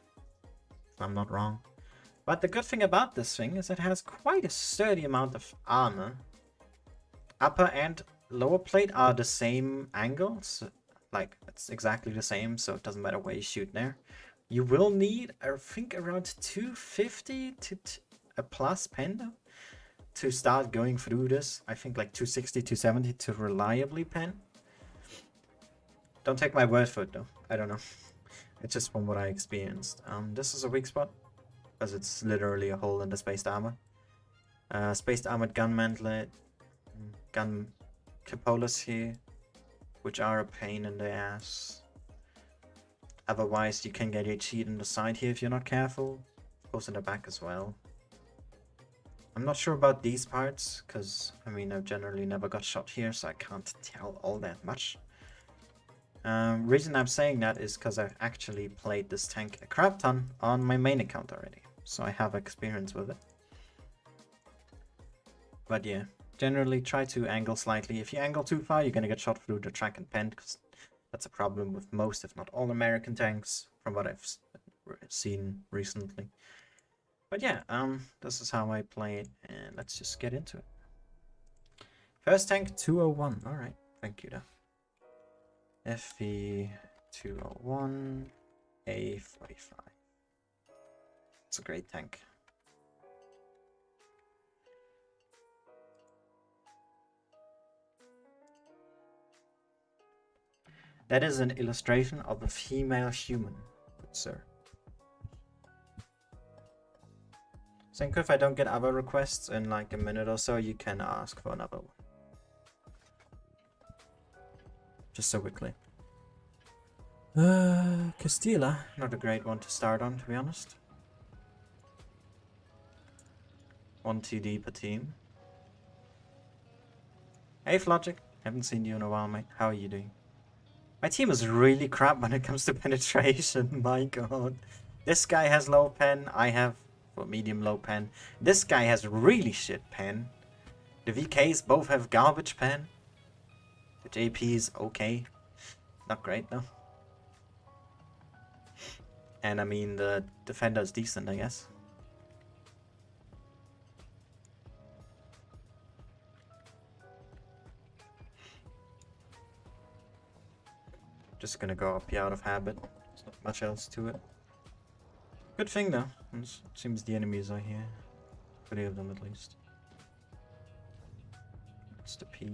if I'm not wrong. But the good thing about this thing is it has quite a sturdy amount of armor. Upper and lower plate are the same angles, like it's exactly the same, so it doesn't matter where you shoot there. You will need, I think, around 250 to a plus pen to start going through this. I think like 260, 270 to reliably pen. Don't take my word for it though, I don't know. It's just from what I experienced. This is a weak spot, because it's literally a hole in the spaced armor. Spaced armored gun mantlet, gun cupolas here, which are a pain in the ass. Otherwise, you can get a cheat in the side here if you're not careful. Of course, in the back as well. I'm not sure about these parts, because, I mean, I've generally never got shot here, so I can't tell all that much. Reason I'm saying that is because I've actually played this tank a crap ton on my main account already, so I have experience with it. But yeah, generally try to angle slightly. If you angle too far, you're gonna get shot through the track and pen, because that's a problem with most, if not all, American tanks, from what I've seen recently. But yeah, this is how I play it, and let's just get into it. First tank, 201. Alright, thank you though. FV201 A45. It's a great tank. That is an illustration of a female human, good sir. Senko, if I don't get other requests in like a minute or so, you can ask for another one. Just so quickly. Castilla, not a great one to start on, to be honest. 1 TD per team. Hey Flogic, haven't seen you in a while, mate. How are you doing? My team is really crap when it comes to penetration, my god. This guy has low pen, I have medium low pen. This guy has really shit pen. The VKs both have garbage pen. The JP is okay. Not great though. And I mean the defender is decent, I guess. Just gonna go up here out of habit. There's not much else to it. Good thing though. It seems the enemies are here. 3 of them at least. It's the P.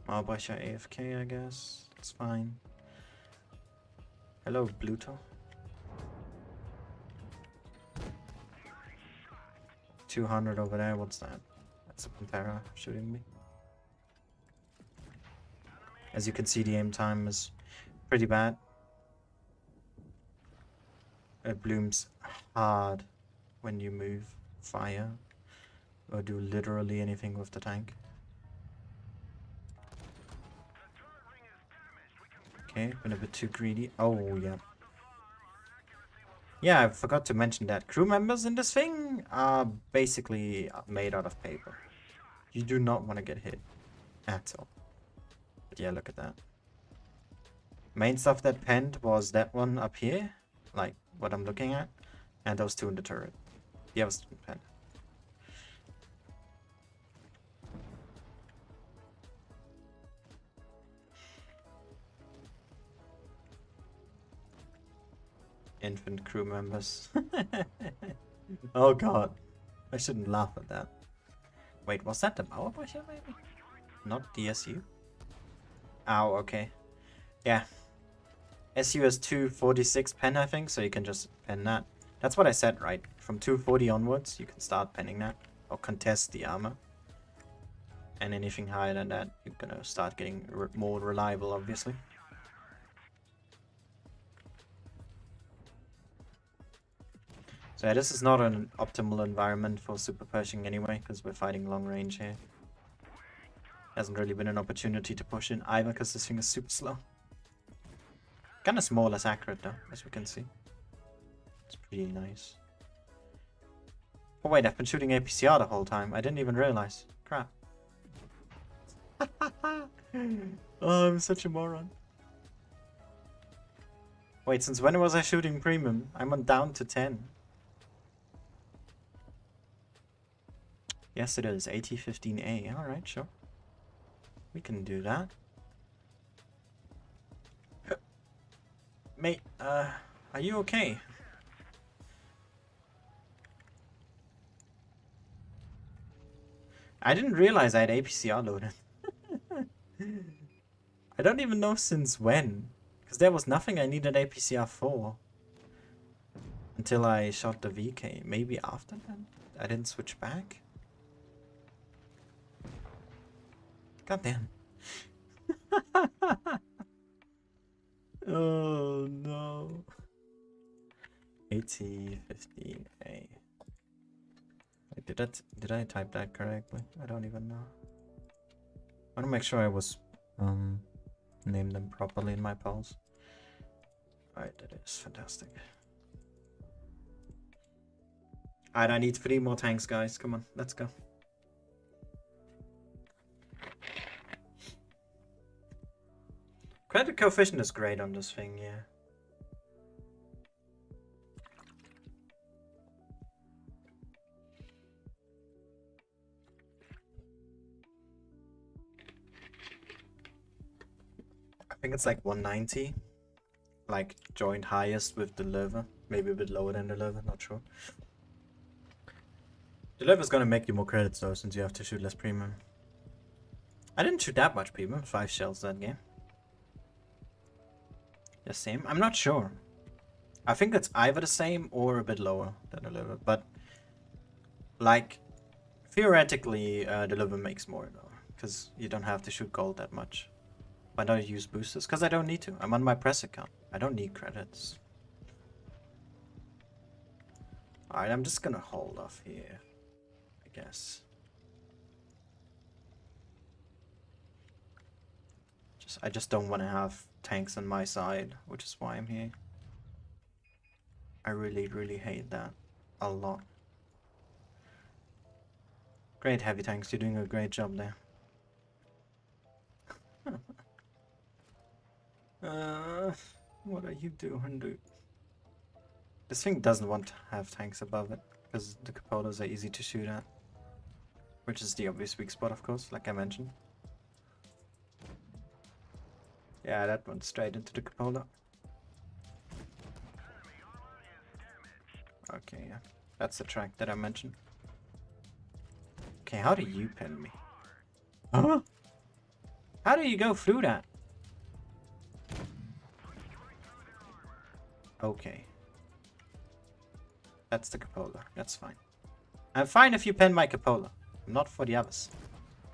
Marbrecher AFK, I guess. It's fine. Hello, Bluto. 200 over there, what's that? That's a Pantera shooting me. As you can see, the aim time is pretty bad. It blooms hard when you move, fire, or do literally anything with the tank. Okay, been a bit too greedy. Oh, yeah. Yeah, I forgot to mention that crew members in this thing are basically made out of paper. You do not want to get hit at all. But yeah, look at that. Main stuff that penned was that one up here, like what I'm looking at, and those two in the turret. The others didn't pen. Infant crew members. Oh god. I shouldn't laugh at that. Wait, was that the Mauerbrecher maybe? Not DSU? Ow, okay. Yeah. SU has 246 pen, I think, so you can just pen that. That's what I said, right? From 240 onwards, you can start penning that. Or contest the armor. And anything higher than that, you're gonna start getting more reliable, obviously. So yeah, this is not an optimal environment for super pushing anyway, because we're fighting long range here. Hasn't really been an opportunity to push in either, because this thing is super slow. Kinda small, less accurate though, as we can see. It's pretty nice. Oh wait, I've been shooting APCR the whole time. I didn't even realize. Crap. Oh, I'm such a moron. Wait, since when was I shooting premium? I'm on down to 10. Yes, it is. AT-15A. Alright, sure. We can do that. Mate, are you okay? I didn't realize I had APCR loaded. I don't even know since when. Because there was nothing I needed APCR for. Until I shot the VK. Maybe after that? I didn't switch back? God damn. Oh no. AT-15A. Wait, did I type that correctly? I don't even know. I want to make sure I was named them properly in my polls. Alright, that is fantastic. Alright, I need 3 more tanks, guys. Come on, let's go. Credit coefficient is great on this thing, yeah. I think it's like 190. Like joint highest with the lever. Maybe a bit lower than the lever, not sure. The lever is gonna make you more credits though, since you have to shoot less premium. I didn't shoot that much premium, 5 shells that game. The same? I'm not sure. I think it's either the same or a bit lower than the lever, but like theoretically the lever makes more though, because you don't have to shoot gold that much. Why don't I use boosters? Because I don't need to. I'm on my press account. I don't need credits. Alright, I'm just gonna hold off here, I guess. I just don't want to have tanks on my side, which is why I'm here. I really, really hate that a lot. Great heavy tanks, you're doing a great job there. What are you doing, dude? This thing doesn't want to have tanks above it, because the cupolas are easy to shoot at. Which is the obvious weak spot, of course, like I mentioned. Yeah, that went straight into the cupola. Okay, yeah. That's the track that I mentioned. Okay, how do you pin me? Huh? How do you go through that? Okay. That's the cupola. That's fine. I'm fine if you pin my cupola. I'm not for the others.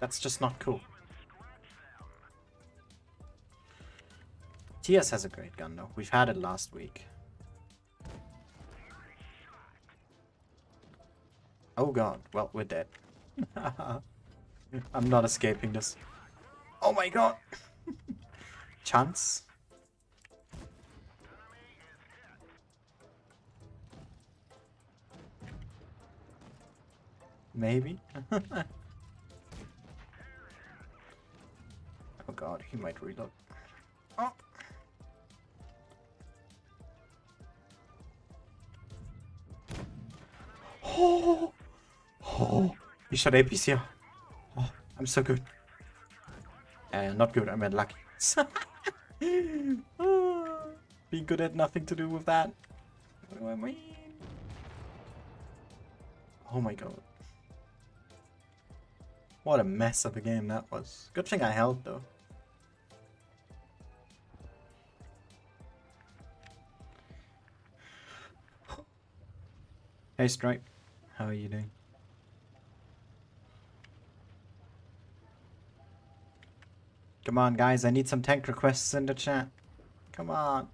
That's just not cool. TS has a great gun though. We've had it last week. Oh god. Well, we're dead. I'm not escaping this. Oh my god. Chance. Maybe. Oh god, he might reload. Oh. Oh. Oh. He shot APC. Oh, I'm so good. Not good, I meant lucky. Oh, being good had nothing to do with that. What do I mean? Oh my god. What a mess of a game that was. Good thing I held though. Hey Stripe, how are you doing? Come on guys, I need some tank requests in the chat. Come on.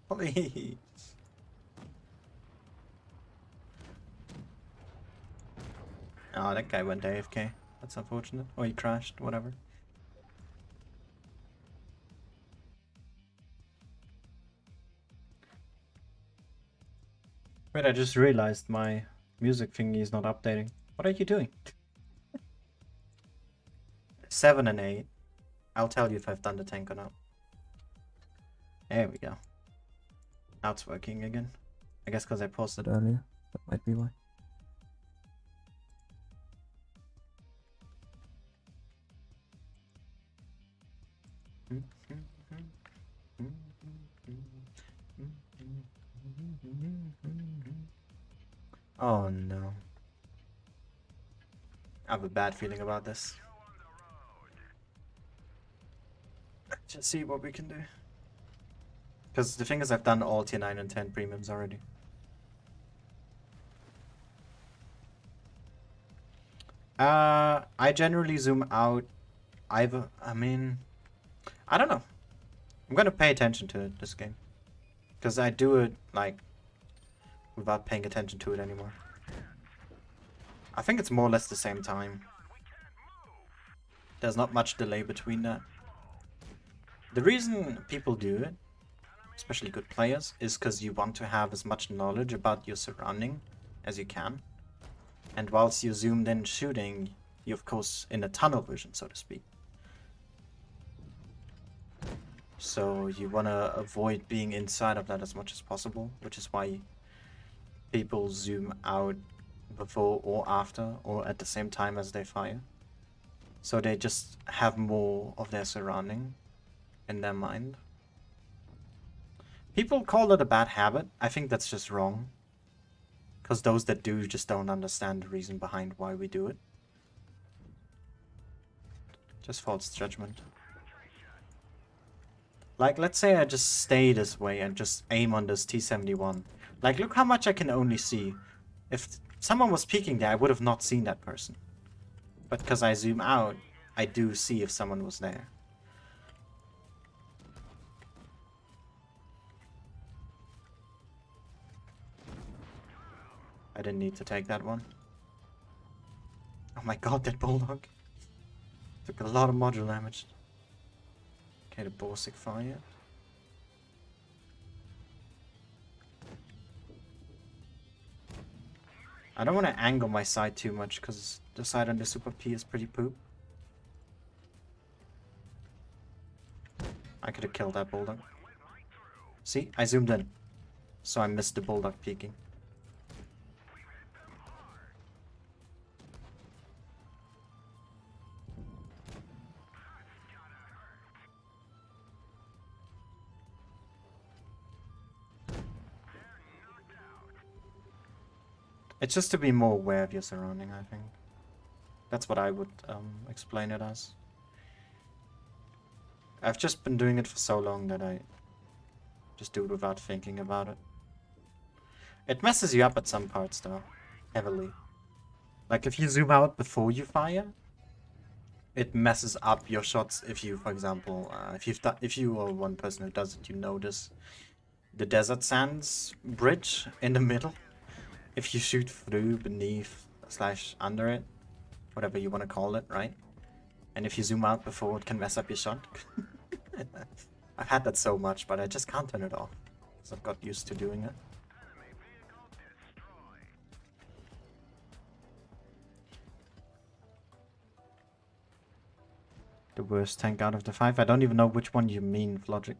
Please. Oh, that guy went AFK. That's unfortunate. Or he crashed, whatever. Wait, I just realized my music thingy is not updating. What are you doing? 7 and 8. I'll tell you if I've done the tank or not. There we go. Now it's working again. I guess because I paused it earlier. That might be why. Oh no. I have a bad feeling about this. Just see what we can do. Because the thing is, I've done all tier 9 and 10 premiums already. I generally zoom out. I mean, I don't know. I'm gonna pay attention to it this game. Because I do it, like, without paying attention to it anymore. I think it's more or less the same time. There's not much delay between that. The reason people do it, especially good players, is because you want to have as much knowledge about your surrounding as you can. And whilst you're zoomed in shooting, you're of course in a tunnel vision, so to speak. So you want to avoid being inside of that as much as possible, which is why people zoom out before or after or at the same time as they fire. So they just have more of their surrounding in their mind. People call it a bad habit. I think that's just wrong. Because those that do just don't understand the reason behind why we do it. Just false judgment. Like, let's say I just stay this way and just aim on this T71. Like, look how much I can only see. If someone was peeking there, I would have not seen that person. But because I zoom out, I do see if someone was there. I didn't need to take that one. Oh my god, that bulldog took a lot of module damage. Okay, the Borsig fire. I don't want to angle my side too much because the side on the Super P is pretty poop. I could have killed that bulldog. See, I zoomed in, so I missed the bulldog peeking. It's just to be more aware of your surrounding, I think. That's what I would explain it as. I've just been doing it for so long that I just do it without thinking about it. It messes you up at some parts though, heavily. Like if you zoom out before you fire, it messes up your shots. If you, for example, if you are one person who does it, you notice the desert sands bridge in the middle. If you shoot through, beneath, / under it, whatever you want to call it, right? And if you zoom out before, it can mess up your shot. I've had that so much, but I just can't turn it off. Because I've got used to doing it. the worst tank out of the 5. I don't even know which one you mean, Logic.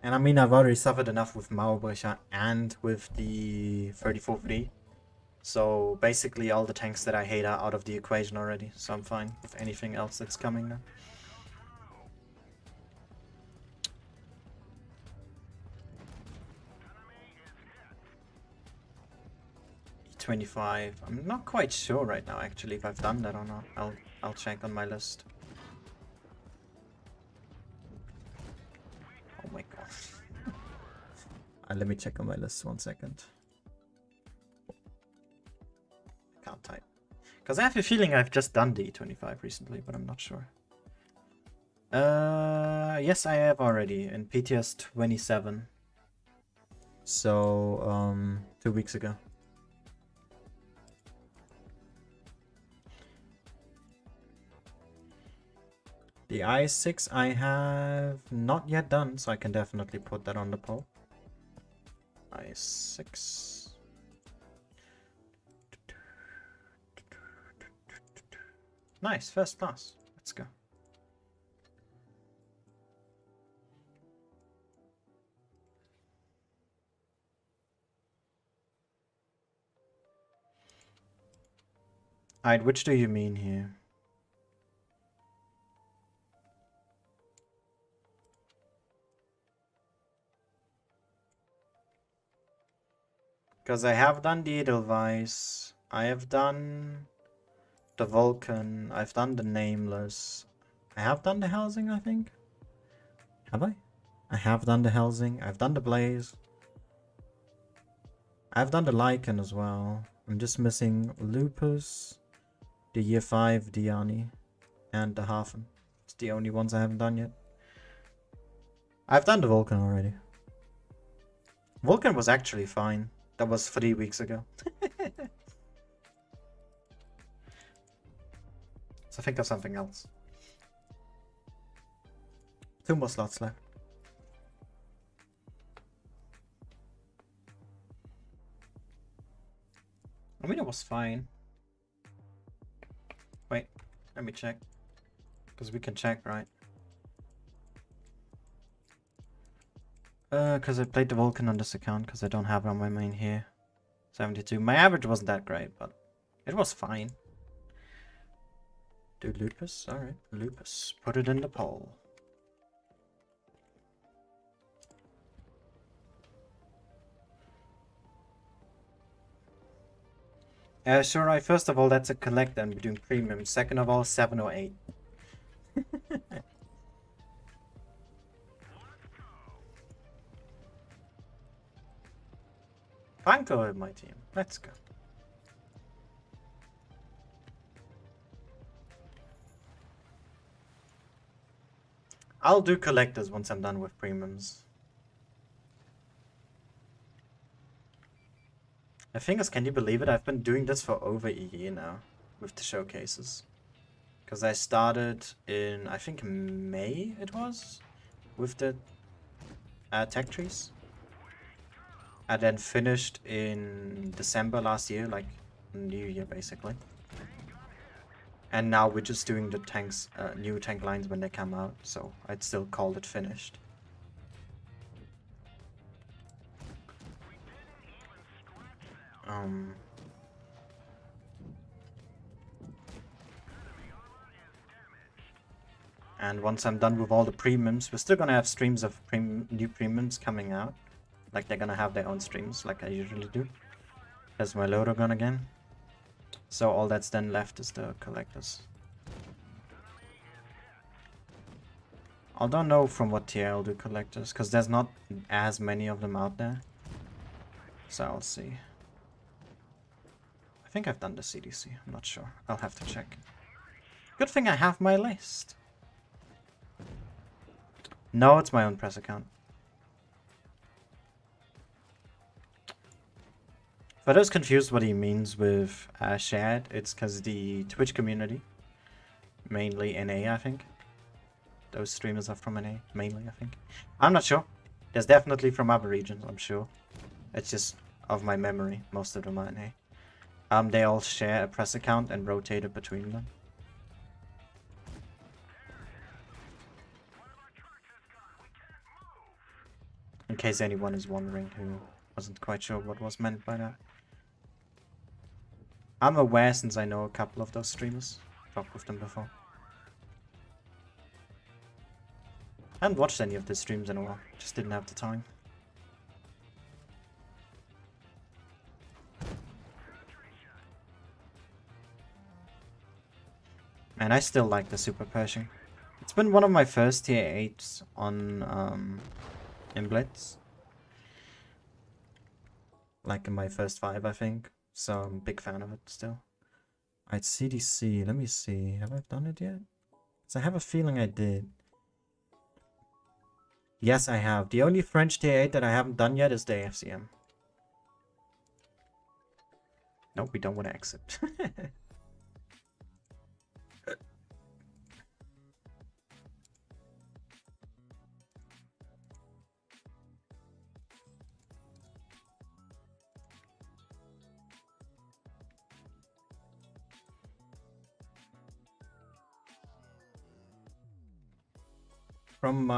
And I mean, I've already suffered enough with Mauerbrecher and with the 34V. So basically all the tanks that I hate are out of the equation already. So I'm fine with anything else that's coming now. E25. I'm not quite sure right now actually if I've done that or not. I'll check on my list. Oh my god. Let me check on my list 1 second. I can't type. Because I have a feeling I've just done the E25 recently, but I'm not sure. Yes, I have already in PTS 27. So, 2 weeks ago. The I6 I have not yet done, so I can definitely put that on the poll. I6. Nice, first class. Let's go. Alright, which do you mean here? Because I have done the Edelweiss, I have done the Vulcan, I've done the Nameless, I have done the Helsing, I think. Have I? I have done the Helsing, I've done the Blaze. I've done the Lycan as well. I'm just missing Lupus, the Year 5 Diani, and the Hafen. It's the only ones I haven't done yet. I've done the Vulcan already. Vulcan was actually fine. That was 3 weeks ago. So think of something else. 2 more slots left. I mean, it was fine. Wait, let me check. Because we can check, right? Because I played the Vulcan on this account, because I don't have it on my main here. 72. My average wasn't that great, but it was fine. Do Lupus? Alright, Lupus. Put it in the poll. Sure, right. First of all, that's a collect and we're doing premium. Second of all, 7 or 8. Franco in my team. Let's go. I'll do collectors once I'm done with premiums. The thing is, can you believe it? I've been doing this for over a year now with the showcases. Because I started in, I think, May it was, with the tech trees. I then finished in December last year, like New Year basically. And now we're just doing the tanks, new tank lines when they come out, so I'd still call it finished. And once I'm done with all the premiums, we're still gonna have streams of new premiums coming out. Like they're gonna have their own streams, like I usually do. There's my loader gun again. So all that's then left is the collectors. I don't know from what tier I'll do collectors, because there's not as many of them out there. So I'll see. I think I've done the CDC, I'm not sure. I'll have to check. Good thing I have my list. No, it's my own press account. For those confused what he means with shared, it's because the Twitch community, mainly NA, I think. Those streamers are from NA, mainly, I think. I'm not sure. There's definitely from other regions, I'm sure. It's just of my memory, most of them are NA. They all share a press account and rotate it between them. In case anyone is wondering who wasn't quite sure what was meant by that. I'm aware since I know a couple of those streamers. Talked with them before. I haven't watched any of the streams in a while. Just didn't have the time. And I still like the Super Pershing. It's been one of my first tier 8s on in Blitz. Like in my first 5, I think. So I'm a big fan of it still. Alright, CDC. Let me see. Have I done it yet? Because I have a feeling I did. Yes, I have. The only French tier 8 that I haven't done yet is the AFCM. Nope, we don't want to exit. From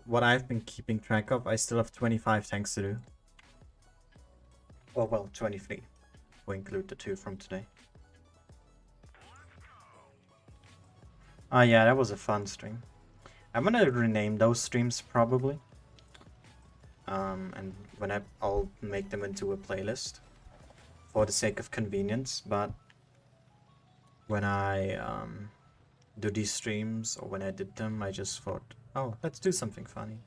what I've been keeping track of, I still have 25 tanks to do. Oh, well, 23. We'll include the 2 from today. Ah, yeah, that was a fun stream. I'm gonna rename those streams probably. And when I'll make them into a playlist for the sake of convenience, but when I do these streams or when I did them, I just thought, oh, let's do something funny.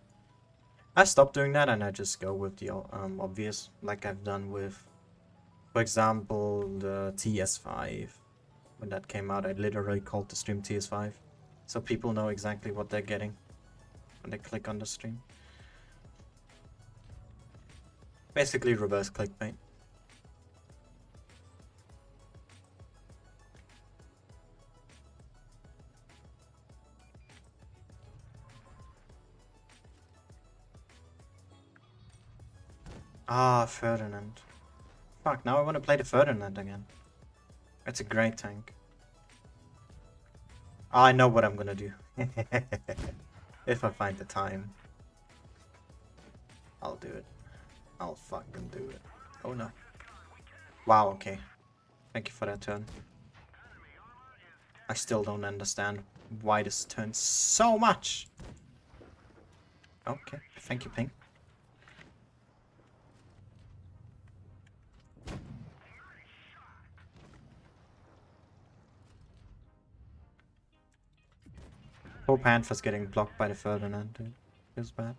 I stopped doing that and I just go with the obvious, like I've done with, for example, the TS5. When that came out, I literally called the stream TS5, so people know exactly what they're getting when they click on the stream. Basically reverse clickbait. Ah, Ferdinand. Fuck, now I want to play the Ferdinand again. It's a great tank. Oh, I know what I'm gonna do. If I find the time. I'll do it. I'll fucking do it. Oh no. Wow, okay. Thank you for that turn. I still don't understand why this turns so much. Okay, thank you, Pink. Poor Panther's getting blocked by the Ferdinand, dude. Feels bad.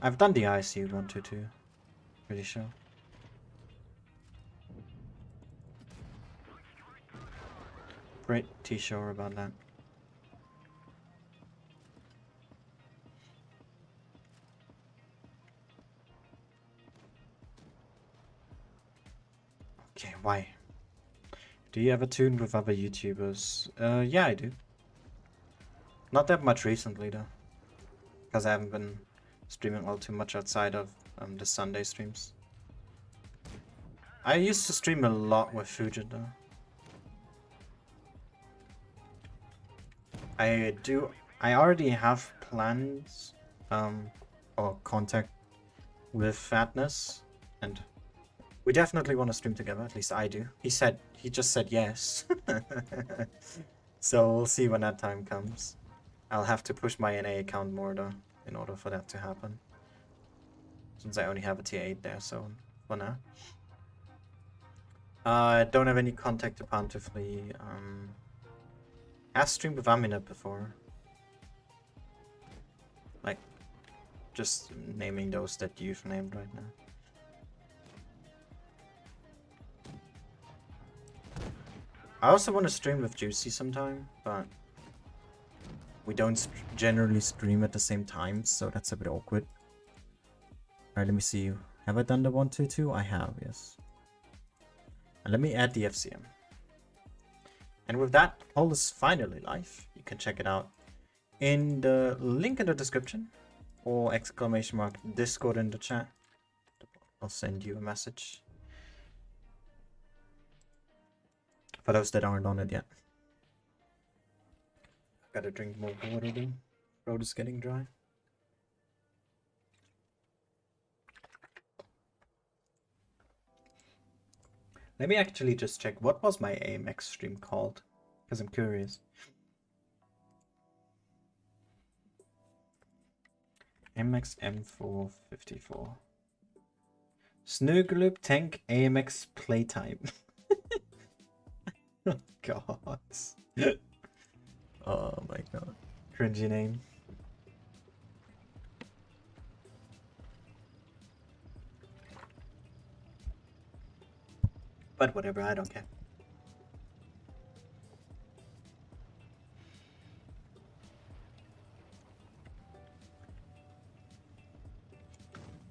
I've done the ICU 122. Pretty sure. Pretty sure about that. Okay, why? Do you ever tune with other YouTubers? Yeah, I do. Not that much recently, though. Because I haven't been streaming all too much outside of the Sunday streams. I used to stream a lot with Fujit, though. I already have plans or contact with Fatness, and we definitely want to stream together, at least I do. He just said yes. So we'll see when that time comes. I'll have to push my NA account more though, in order for that to happen. Since I only have a tier 8 there, so for now. I don't have any contact to Pantifly. I streamed with Aminet before. Like, just naming those that you've named right now. I also want to stream with Juicy sometime, but we don't generally stream at the same time, so that's a bit awkward. Alright, let me see. Have I done the 122? I have, yes. And let me add the FCM. And with that, all is finally live. You can check it out in the link in the description or !Discord in the chat. I'll send you a message. For those that aren't on it yet. Gotta drink more water though. Throat is getting dry. Let me actually just check. What was my AMX stream called? Because I'm curious. AMX M454. Snoogloop Tank AMX Playtime. Oh god. Oh my god. Cringy name. But whatever, I don't care.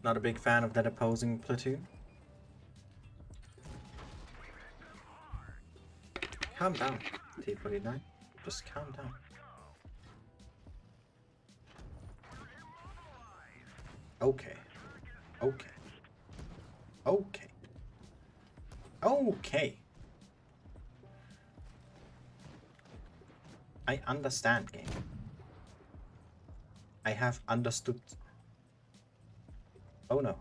Not a big fan of that opposing platoon. Calm down, T49. Just calm down. Okay. Okay. Okay. Okay. I understand, game. I have understood. Oh no.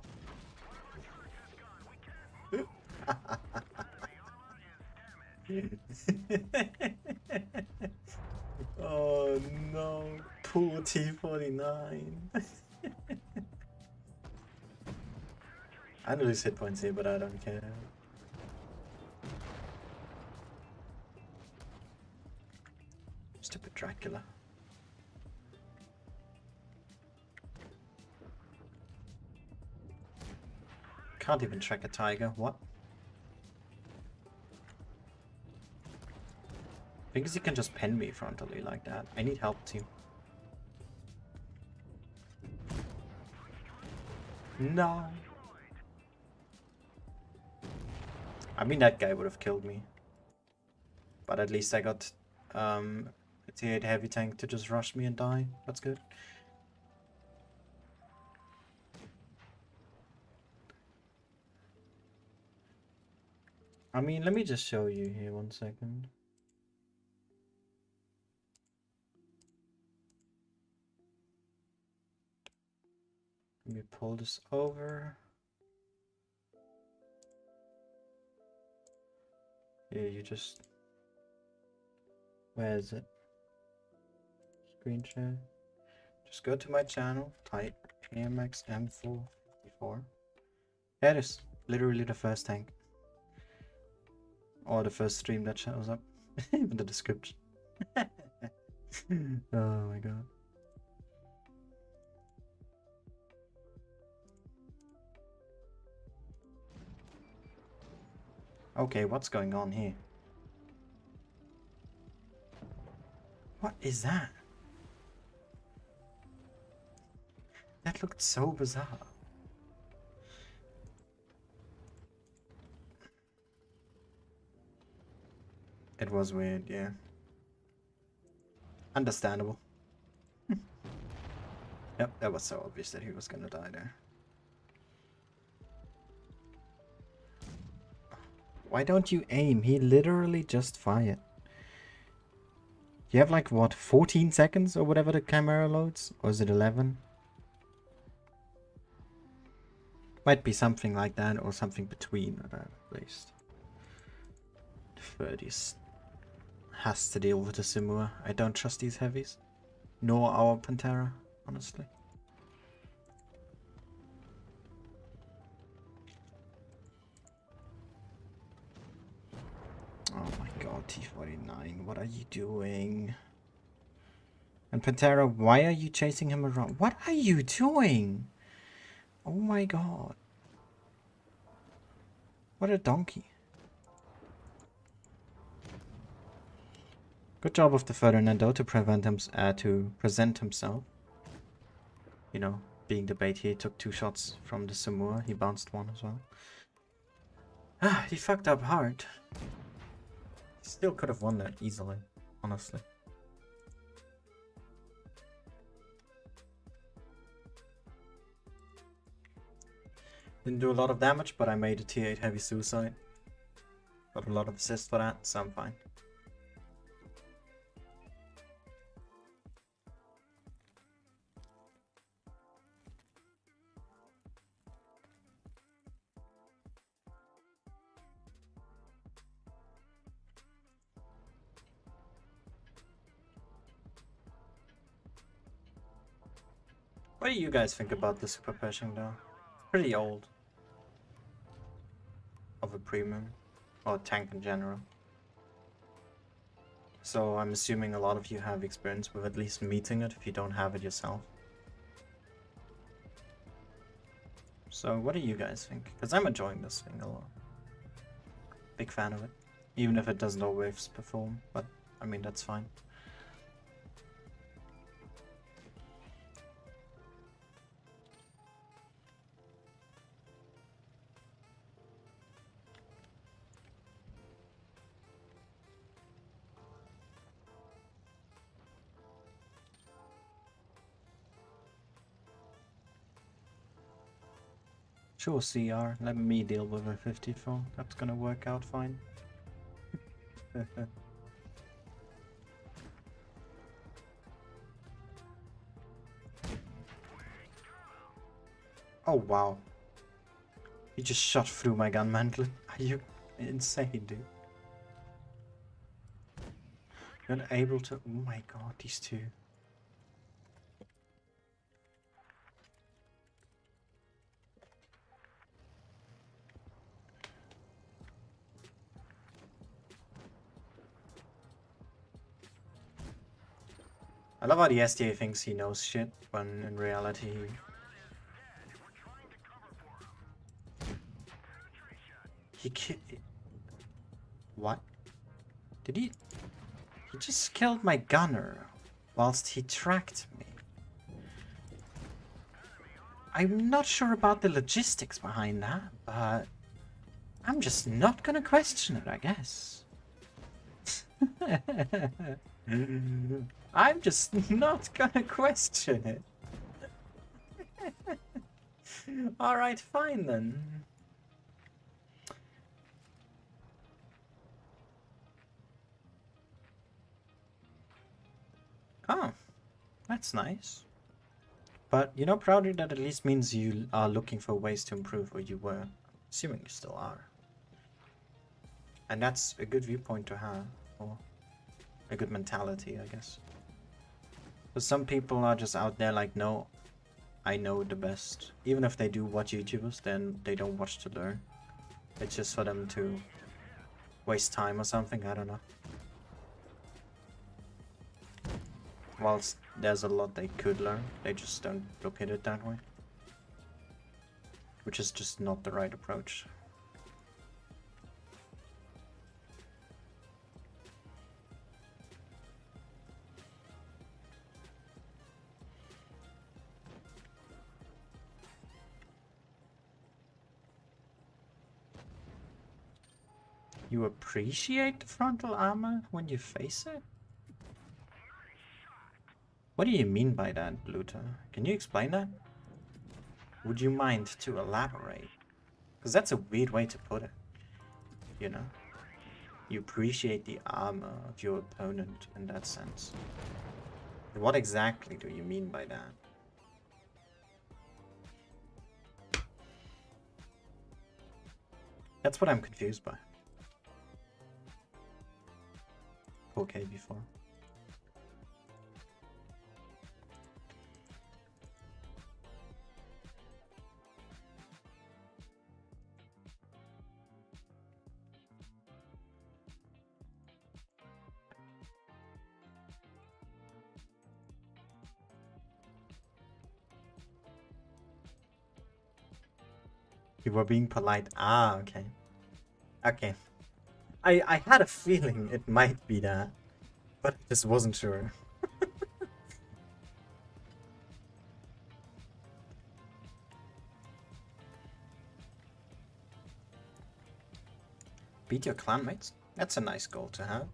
Oh no, poor T49. I lose hit points here, but I don't care. Stupid Dracula. Can't even track a tiger, what? Because he can just pen me frontally like that. I need help too. No. I mean, that guy would have killed me. But at least I got a T8 heavy tank to just rush me and die. That's good. I mean, let me just show you here 1 second. Let me pull this over. Yeah, you just... Where is it? Screen share. Just go to my channel, type AMX M454. There it is. Literally the first tank. Or the first stream that shows up in the description. Oh my god. Okay, what's going on here? What is that? That looked so bizarre. It was weird, yeah. Understandable. Yep, that was so obvious that he was gonna die there. Why don't you aim? He literally just fired. You have like, what, 14 seconds or whatever the camera loads? Or is it 11? Might be something like that or something between that at least. The 30s has to deal with the Simua. I don't trust these heavies. Nor our Pantera, honestly. Oh my god, T49, what are you doing? And Pantera, why are you chasing him around? What are you doing? Oh my god. What a donkey. Good job of the Ferdinando to present himself. You know, being the bait here, he took 2 shots from the Samura. He bounced 1 as well. Ah, he fucked up hard. Still could have won that easily, honestly. Didn't do a lot of damage, but I made a T8 heavy suicide. Got a lot of assists for that, so I'm fine. What do you guys think about the super pushing though? Pretty old. Of a premium. Or tank in general. So I'm assuming a lot of you have experience with at least meeting it if you don't have it yourself. So what do you guys think? Because I'm enjoying this thing a lot. Big fan of it. Even if it doesn't always perform, but I mean that's fine. Sure, CR. Let me deal with a 54. That's gonna work out fine. Oh wow. He just shot through my gun mantle. Are you insane, dude? You're not able to... Oh my god, these two. I love how the SDA thinks he knows shit, when in reality... He What? Did he... He just killed my gunner, whilst he tracked me. I'm not sure about the logistics behind that, but... I'm just not gonna question it, I guess. I'm just not gonna question it. Alright, fine then. Oh, that's nice. But, you know, proudly that at least means you are looking for ways to improve, or you were. Assuming you still are. And that's a good viewpoint to have, or a good mentality, I guess. But some people are just out there like, no, I know the best. Even if they do watch YouTubers, then they don't watch to learn. It's just for them to waste time or something, I don't know. Whilst there's a lot they could learn, they just don't look at it that way. Which is just not the right approach. You appreciate the frontal armor when you face it? What do you mean by that, Bluter? Can you explain that? Would you mind to elaborate? Because that's a weird way to put it. You know? You appreciate the armor of your opponent in that sense. What exactly do you mean by that? That's what I'm confused by. Poor KV-4. You were being polite. Ah, okay. Okay. I had a feeling it might be that, but I just wasn't sure. Beat your clanmates? That's a nice goal to have.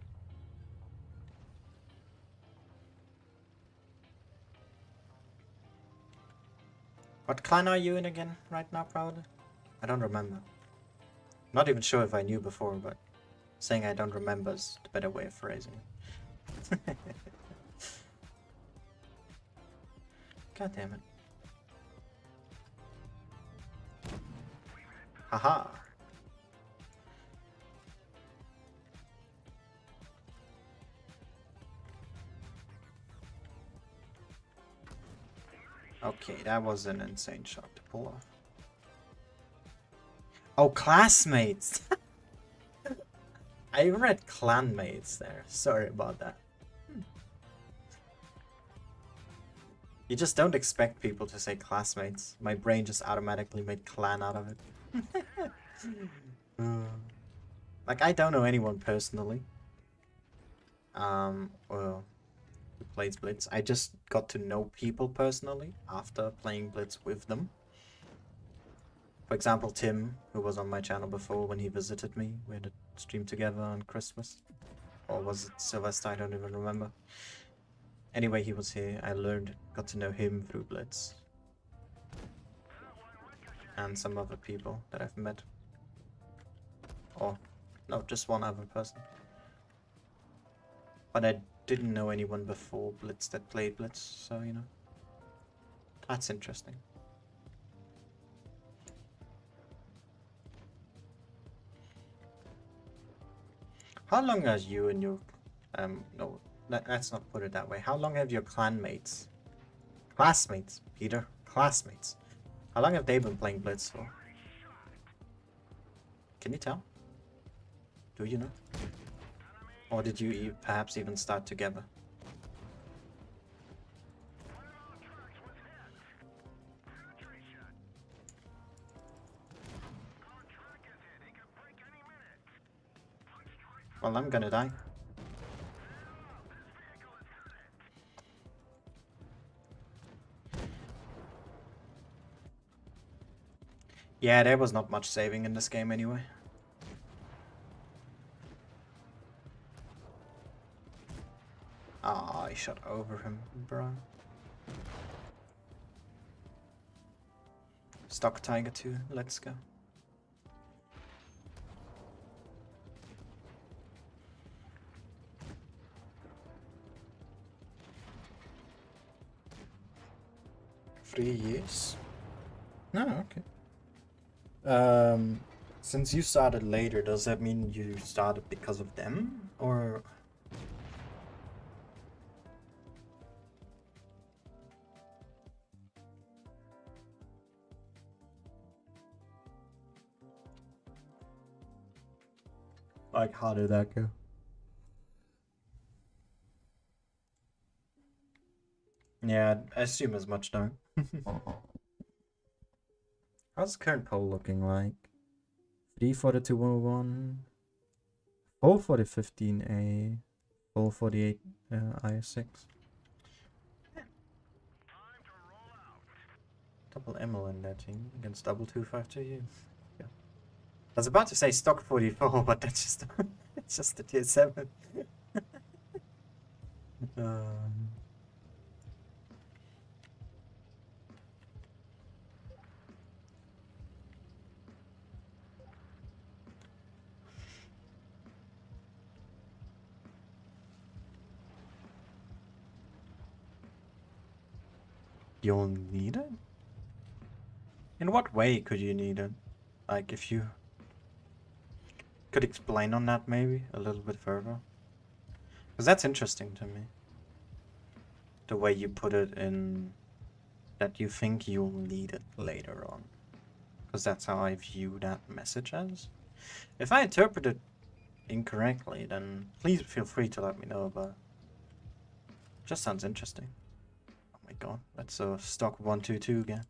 What clan are you in again right now, Proud? I don't remember. Not even sure if I knew before, but Saying I don't remember is the better way of phrasing it. God damn it. Haha. Okay, that was an insane shot to pull off. Oh, classmates! I read clanmates there. Sorry about that. You just don't expect people to say classmates. My brain just automatically made clan out of it. Like, I don't know anyone personally. Well, who plays Blitz. I just got to know people personally after playing Blitz with them. For example, Tim, who was on my channel before when he visited me. We had a stream together on Christmas. Or was it Sylvester? I don't even remember. Anyway, he was here. I got to know him through Blitz. And some other people that I've met. Or, no, just one other person. But I didn't know anyone before Blitz that played Blitz, so, you know. That's interesting. How long has you and your... no, let's not put it that way. How long have your clanmates... Classmates, Peter. Classmates. How long have they been playing Blitz for? Can you tell? Do you know? Or did you perhaps even start together? Well, I'm gonna die. Yeah, there was not much saving in this game anyway. Ah, I shot over him, bro. Stock Tiger 2, let's go. Years? No, okay. Since you started later, does that mean you started because of them? Or... like, how did that go? Yeah, I assume as much, don't. How's the current poll looking like? 3 for the 201, 4 for the 15A, 4 for the 8 IS6. Double ML in that team against double 252U. Yeah. I was about to say stock 44, but that's just it's just the tier 7. You'll need it? In what way could you need it? Like, if you could explain on that maybe a little bit further? Because that's interesting to me. The way you put it in that you think you'll need it later on. Because that's how I view that message as. If I interpret it incorrectly, then please feel free to let me know, but it just sounds interesting. Oh my god, that's a stock 122 again.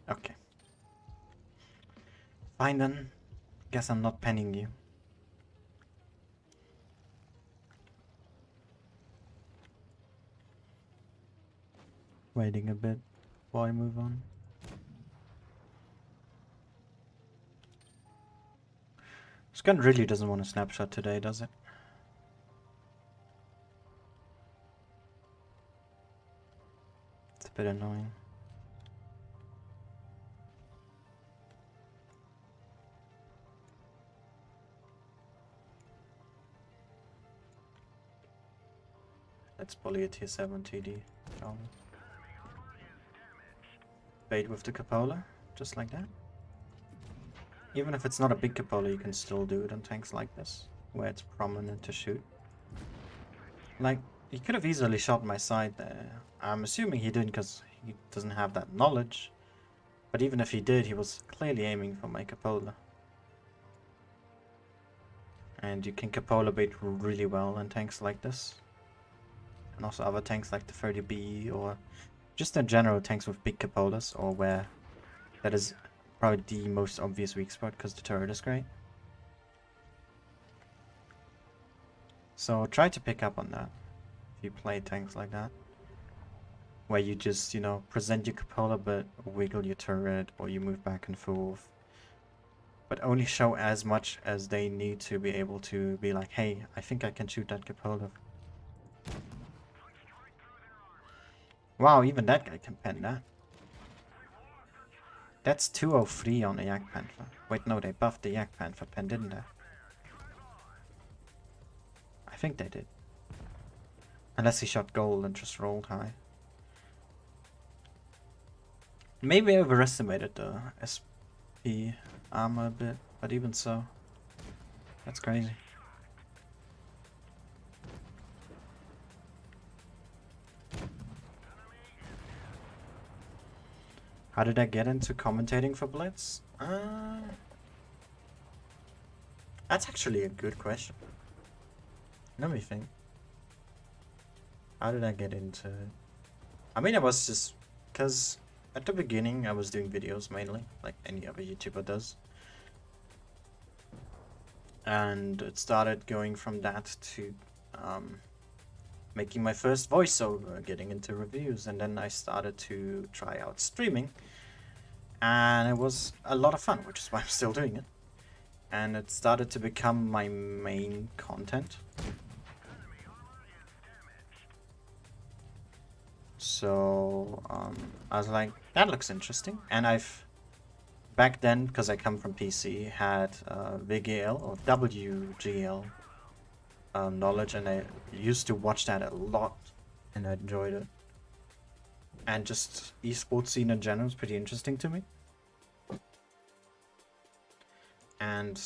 Okay. Fine then. Guess I'm not penning you. Waiting a bit before I move on. This gun really doesn't want a snapshot today, does it? It's a bit annoying. Let's bully a tier 7 TD. Shall we? Bait with the cupola, just like that. Even if it's not a big cupola, you can still do it on tanks like this, where it's prominent to shoot. Like, he could have easily shot my side there. I'm assuming he didn't because he doesn't have that knowledge. But even if he did, he was clearly aiming for my cupola. And you can cupola bait really well in tanks like this. And also other tanks like the 30B or just in general tanks with big cupolas, or where that is probably the most obvious weak spot because the turret is great. So try to pick up on that if you play tanks like that. Where you just, you know, present your cupola but wiggle your turret, or you move back and forth. But only show as much as they need to be able to be like, hey, I think I can shoot that cupola. Wow, even that guy can pen that. That's 203 on the Yak Panther. Wait, no, they buffed the Yak Panther pen, didn't they? I think they did. Unless he shot gold and just rolled high. Maybe I overestimated the SP armor a bit, but even so, that's crazy. How did I get into commentating for Blitz? That's actually a good question. Let me think. How did I get into it? I mean, it was just because at the beginning I was doing videos mainly, like any other YouTuber does. And it started going from that to making my first voiceover, getting into reviews, and then I started to try out streaming. And it was a lot of fun, which is why I'm still doing it. And it started to become my main content. So I was like, that looks interesting. And I've, back then, because I come from PC, had VGL or WGL knowledge, and I used to watch that a lot, and I enjoyed it. And just esports scene in general is pretty interesting to me. And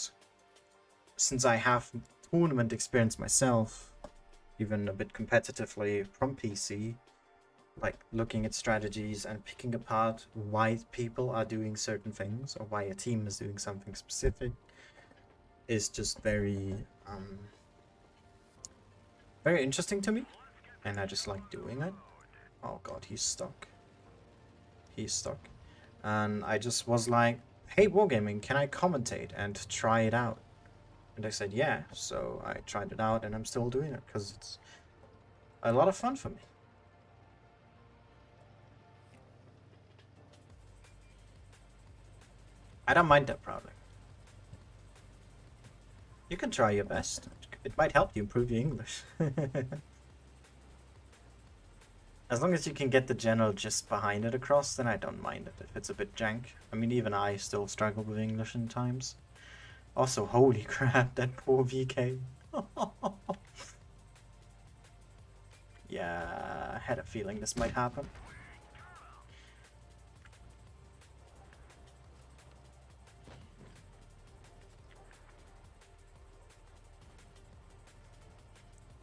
since I have tournament experience myself, even a bit competitively from PC, like looking at strategies and picking apart why people are doing certain things or why a team is doing something specific, is just very very interesting to me, and I just like doing it. Oh god, he's stuck. He's stuck. And I just was like, hey Wargaming, can I commentate and try it out? And they said yeah, so I tried it out and I'm still doing it because it's a lot of fun for me. I don't mind that probably. You can try your best. It might help you improve your English. As long as you can get the general gist behind it across, then I don't mind it if it's a bit jank. I mean, even I still struggle with English in times. Also, holy crap, that poor VK. Yeah, I had a feeling this might happen.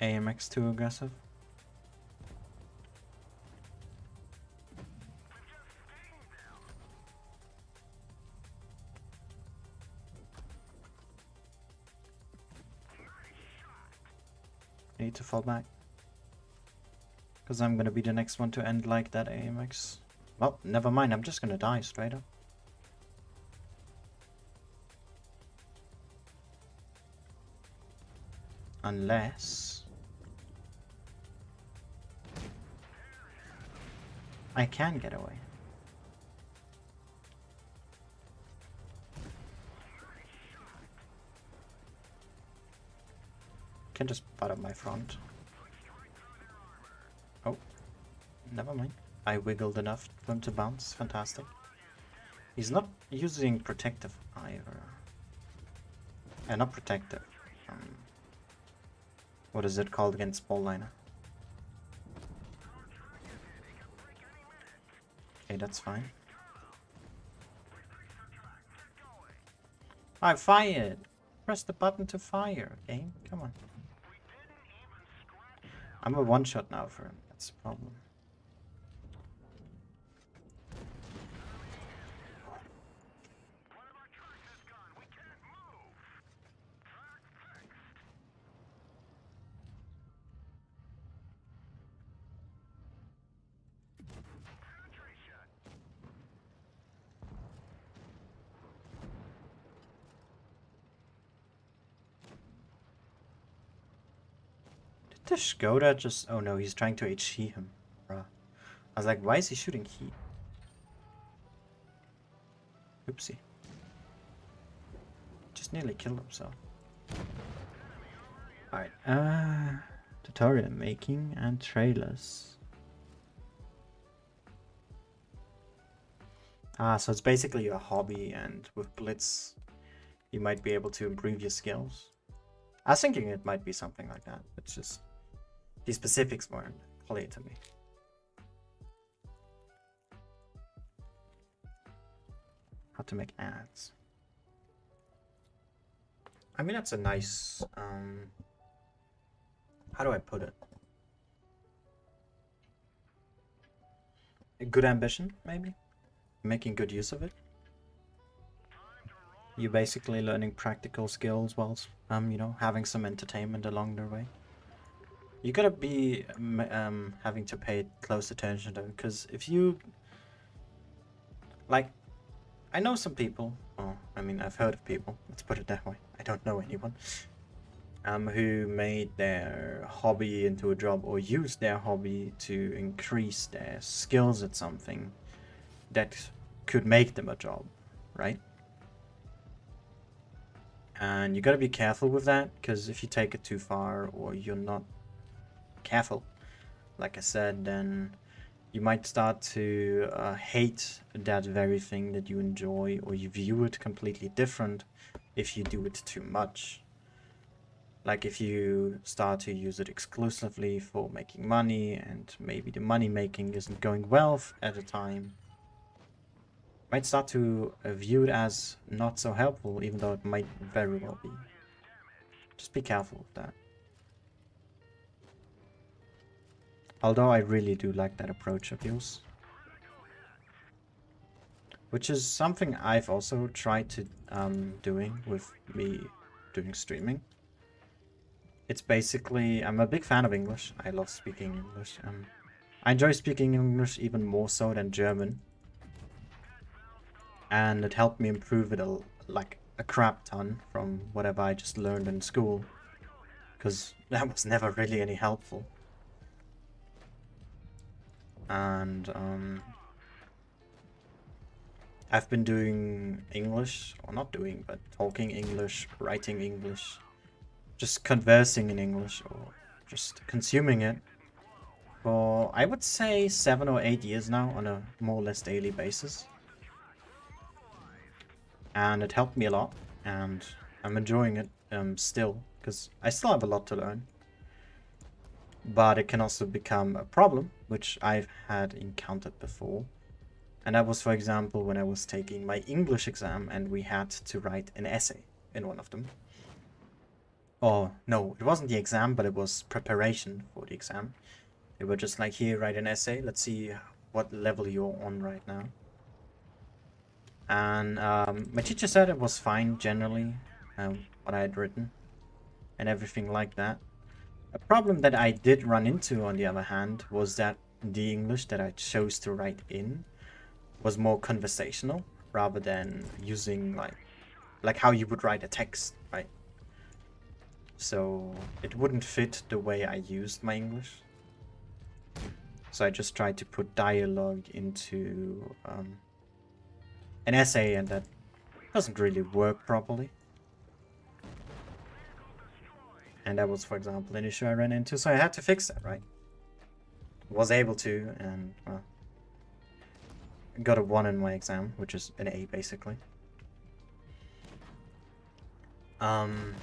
AMX too aggressive. I need to fall back. Because I'm gonna be the next one to end like that AMX. Well, never mind, I'm just gonna die straight up. Unless I can get away. Can just butt up my front. Oh, never mind. I wiggled enough for him to bounce. Fantastic. He's not using protective either. Not protective. What is it called against ball liner? Okay, that's fine. I fired! Press the button to fire, game. Come on. I'm a one-shot now for him. That's the problem. Did the Skoda just... Oh no, he's trying to HE him. Bruh. I was like, why is he shooting heat? Oopsie. Just nearly killed himself. Alright, tutorial making and trailers. So it's basically a hobby, and with Blitz, you might be able to improve your skills. I was thinking it might be something like that. It's just, the specifics weren't clear to me. How to make ads. I mean, that's a nice, how do I put it? A good ambition, maybe? Making good use of it. You're basically learning practical skills whilst, you know, having some entertainment along the way. You gotta be, having to pay close attention to it, because if you, like, I know some people, or, I mean, I've heard of people, let's put it that way, I don't know anyone, who made their hobby into a job, or used their hobby to increase their skills at something that could make them a job, right? And you gotta be careful with that, because if you take it too far, or you're not careful, like I said, then you might start to hate that very thing that you enjoy, or you view it completely different if you do it too much. Like if you start to use it exclusively for making money, and maybe the money making isn't going well at a time, might start to view it as not so helpful, even though it might very well be. Just be careful with that. Although I really do like that approach of yours. Which is something I've also tried to doing with me doing streaming. It's basically, I'm a big fan of English. I love speaking English. I enjoy speaking English even more so than German. And it helped me improve it like a crap ton from whatever I just learned in school. Because that was never really any helpful. And I've been doing English, or not doing, but talking English, writing English, just conversing in English, or just consuming it for, I would say, 7 or 8 years now on a more or less daily basis. And it helped me a lot, and I'm enjoying it still, because I still have a lot to learn. But it can also become a problem, which I've had encountered before. And that was, for example, when I was taking my English exam and we had to write an essay in one of them. Oh, no, it wasn't the exam, but it was preparation for the exam. They were just like, here, write an essay. Let's see what level you're on right now. And my teacher said it was fine, generally, what I had written and everything like that. A problem that I did run into, on the other hand, was that the English that I chose to write in was more conversational, rather than using like how you would write a text, right? So it wouldn't fit the way I used my English. So I just tried to put dialogue into an essay, and that doesn't really work properly. And that was, for example, an issue I ran into, so I had to fix that, right? Was able to, and well, got a 1 in my exam, which is an A, basically. And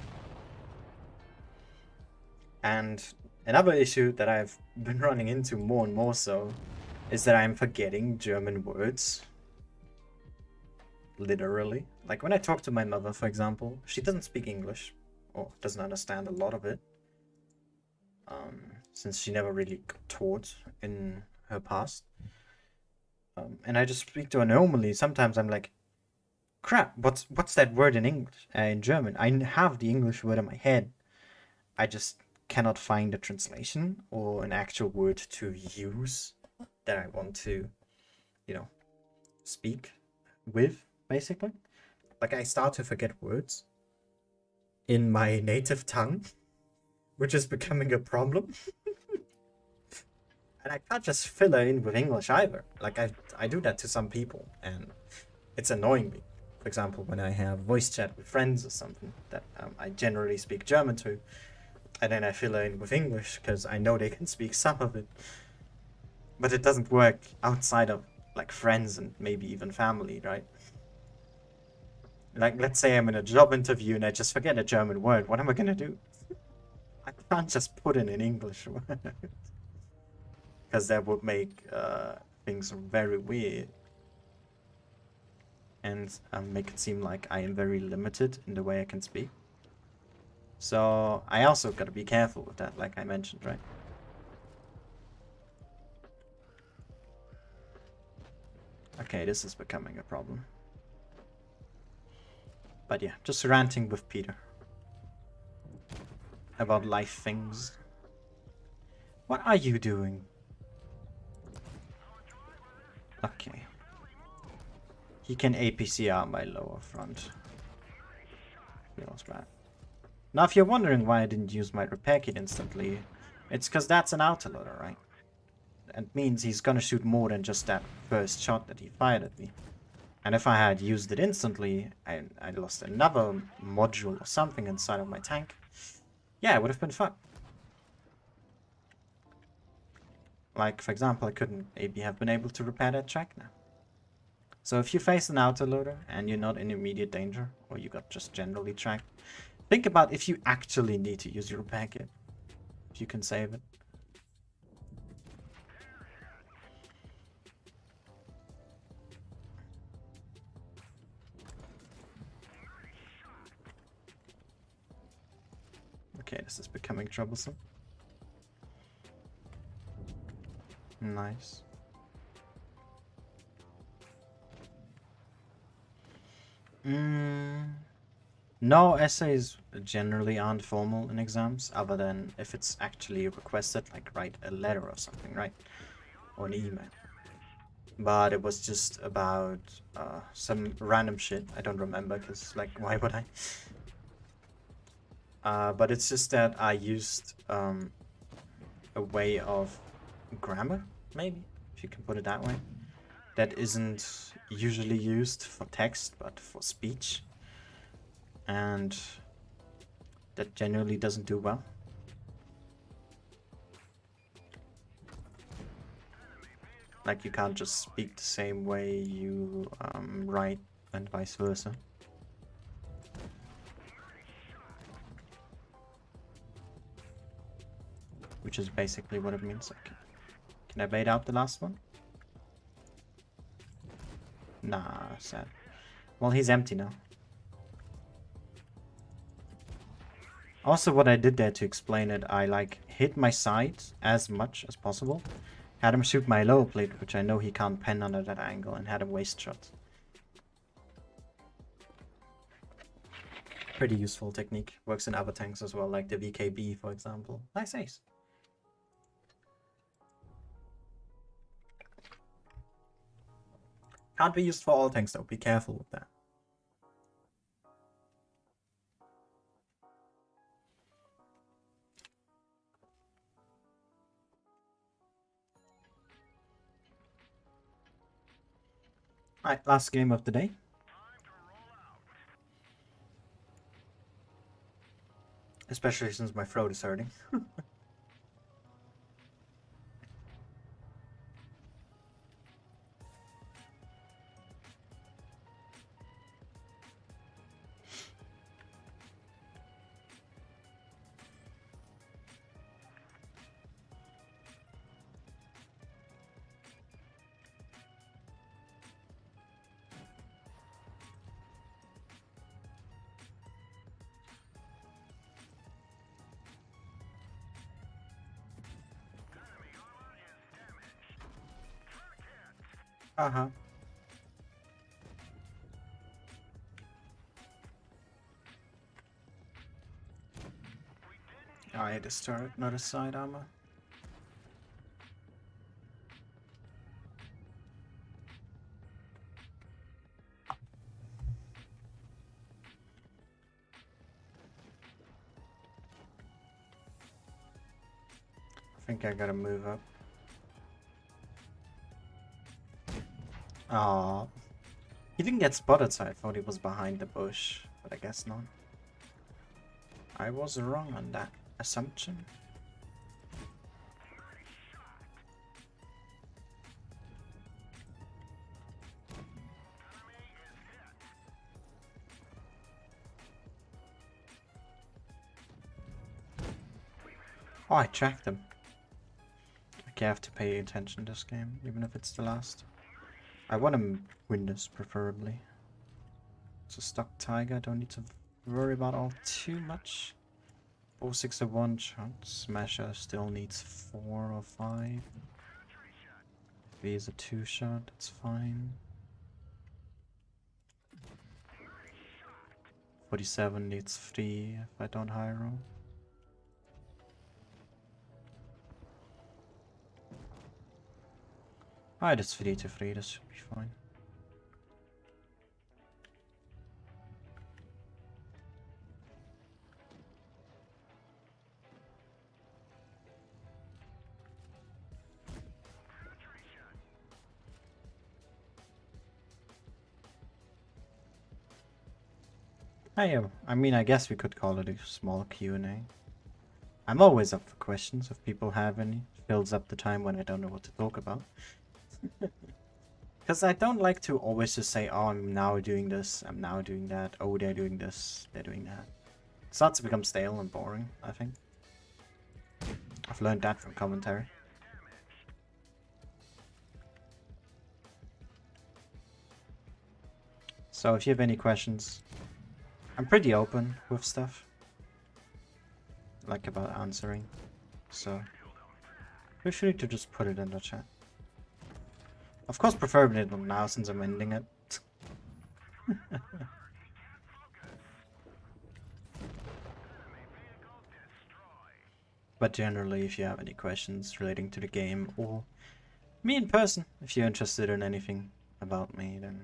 another issue that I've been running into more and more so is that I'm forgetting German words. Literally. Like when I talk to my mother, for example, she doesn't speak English or doesn't understand a lot of it. Since she never really got taught in her past. And I just speak to her normally. Sometimes I'm like, crap, what's that word in English, in German? I have the English word in my head. I just cannot find a translation or an actual word to use that I want to, you know, speak with, basically. Like I start to forget words in my native tongue, which is becoming a problem. And I can't just fill it in with English either. Like I do that to some people and it's annoying me. For example, when I have voice chat with friends or something that I generally speak German to, and then I fill it in with English because I know they can speak some of it. But it doesn't work outside of like friends and maybe even family, right? Like let's say I'm in a job interview and I just forget a German word. What am I gonna do? I can't just put in an English word. Because that would make things very weird. And make it seem like I am very limited in the way I can speak. So I also gotta be careful with that, like I mentioned, right? Okay, this is becoming a problem. But yeah, just ranting with Peter about life things. What are you doing? Okay. He can APCR my lower front. Feels bad. Now, if you're wondering why I didn't use my repair kit instantly, it's because that's an autoloader, right? That means he's gonna shoot more than just that first shot that he fired at me. And if I had used it instantly, and I lost another module or something inside of my tank, yeah, it would have been fun. Like, for example, I couldn't maybe have been able to repair that track now. So if you face an autoloader and you're not in immediate danger, or you got just generally tracked, think about if you actually need to use your repair kit. If you can save it. Okay, this is becoming troublesome. Nice. No, essays generally aren't formal in exams, other than if it's actually requested, like write a letter or something, right? Or an email. But it was just about some random shit. I don't remember, because, like, why would I? But it's just that I used a way of grammar, maybe, if you can put it that way, that isn't usually used for text, but for speech. And that generally doesn't do well. Like, you can't just speak the same way you write, and vice versa. Which is basically what it means. Okay. Can I bait out the last one? Nah, sad. Well, he's empty now. Also, what I did there to explain it, I like hit my sides as much as possible. Had him shoot my lower plate, which I know he can't pen under that angle, and had him waste shot. Pretty useful technique. Works in other tanks as well, like the VKB, for example. Nice ace. Can't be used for all tanks though, be careful with that. Alright, last game of the day. Especially since my throat is hurting. Uh-huh. Alright, this turret, not a side armor. I think I gotta move up. Ah, he didn't get spotted, so I thought he was behind the bush, but I guess not. I was wrong on that assumption. Oh, I tracked him. Okay, I have to pay attention this game, even if it's the last. I want to win this, preferably. It's a stock tiger, don't need to worry about all too much. 4-6 of 1 shot. Smasher still needs 4 or 5. V is a 2 shot, that's fine. 47 needs 3 if I don't high roll. Alright, it's 3 to 3, this should be fine. I mean, I guess we could call it a small Q&A. I'm always up for questions if people have any. Fills up the time when I don't know what to talk about. Because I don't like to always just say, oh, I'm now doing this, I'm now doing that, oh, they're doing this, they're doing that. It starts to become stale and boring, I think. I've learned that from commentary. So if you have any questions, I'm pretty open with stuff. Like about answering. So feel free to just put it in the chat. Of course, preferably not now since I'm ending it. But generally, if you have any questions relating to the game or me in person, if you're interested in anything about me, then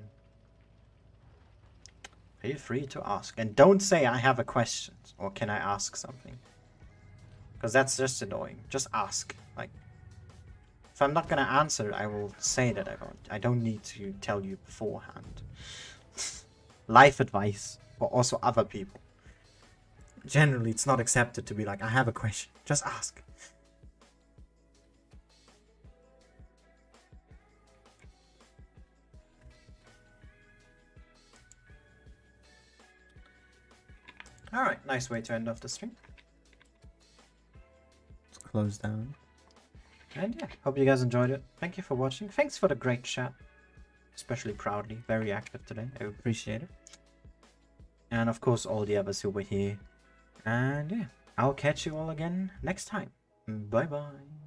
feel free to ask. And don't say I have a question or can I ask something. Because that's just annoying. Just ask. Like, if I'm not gonna answer, I will say that I won't. I don't need to tell you beforehand. Life advice for also other people. Generally, it's not accepted to be like, I have a question. Just ask. Alright, nice way to end off the stream. Let's close down. And yeah, hope you guys enjoyed it. Thank you for watching. Thanks for the great chat. Especially Proudly. Very active today. I appreciate it. And of course, all the others who were here. And yeah, I'll catch you all again next time. Bye bye.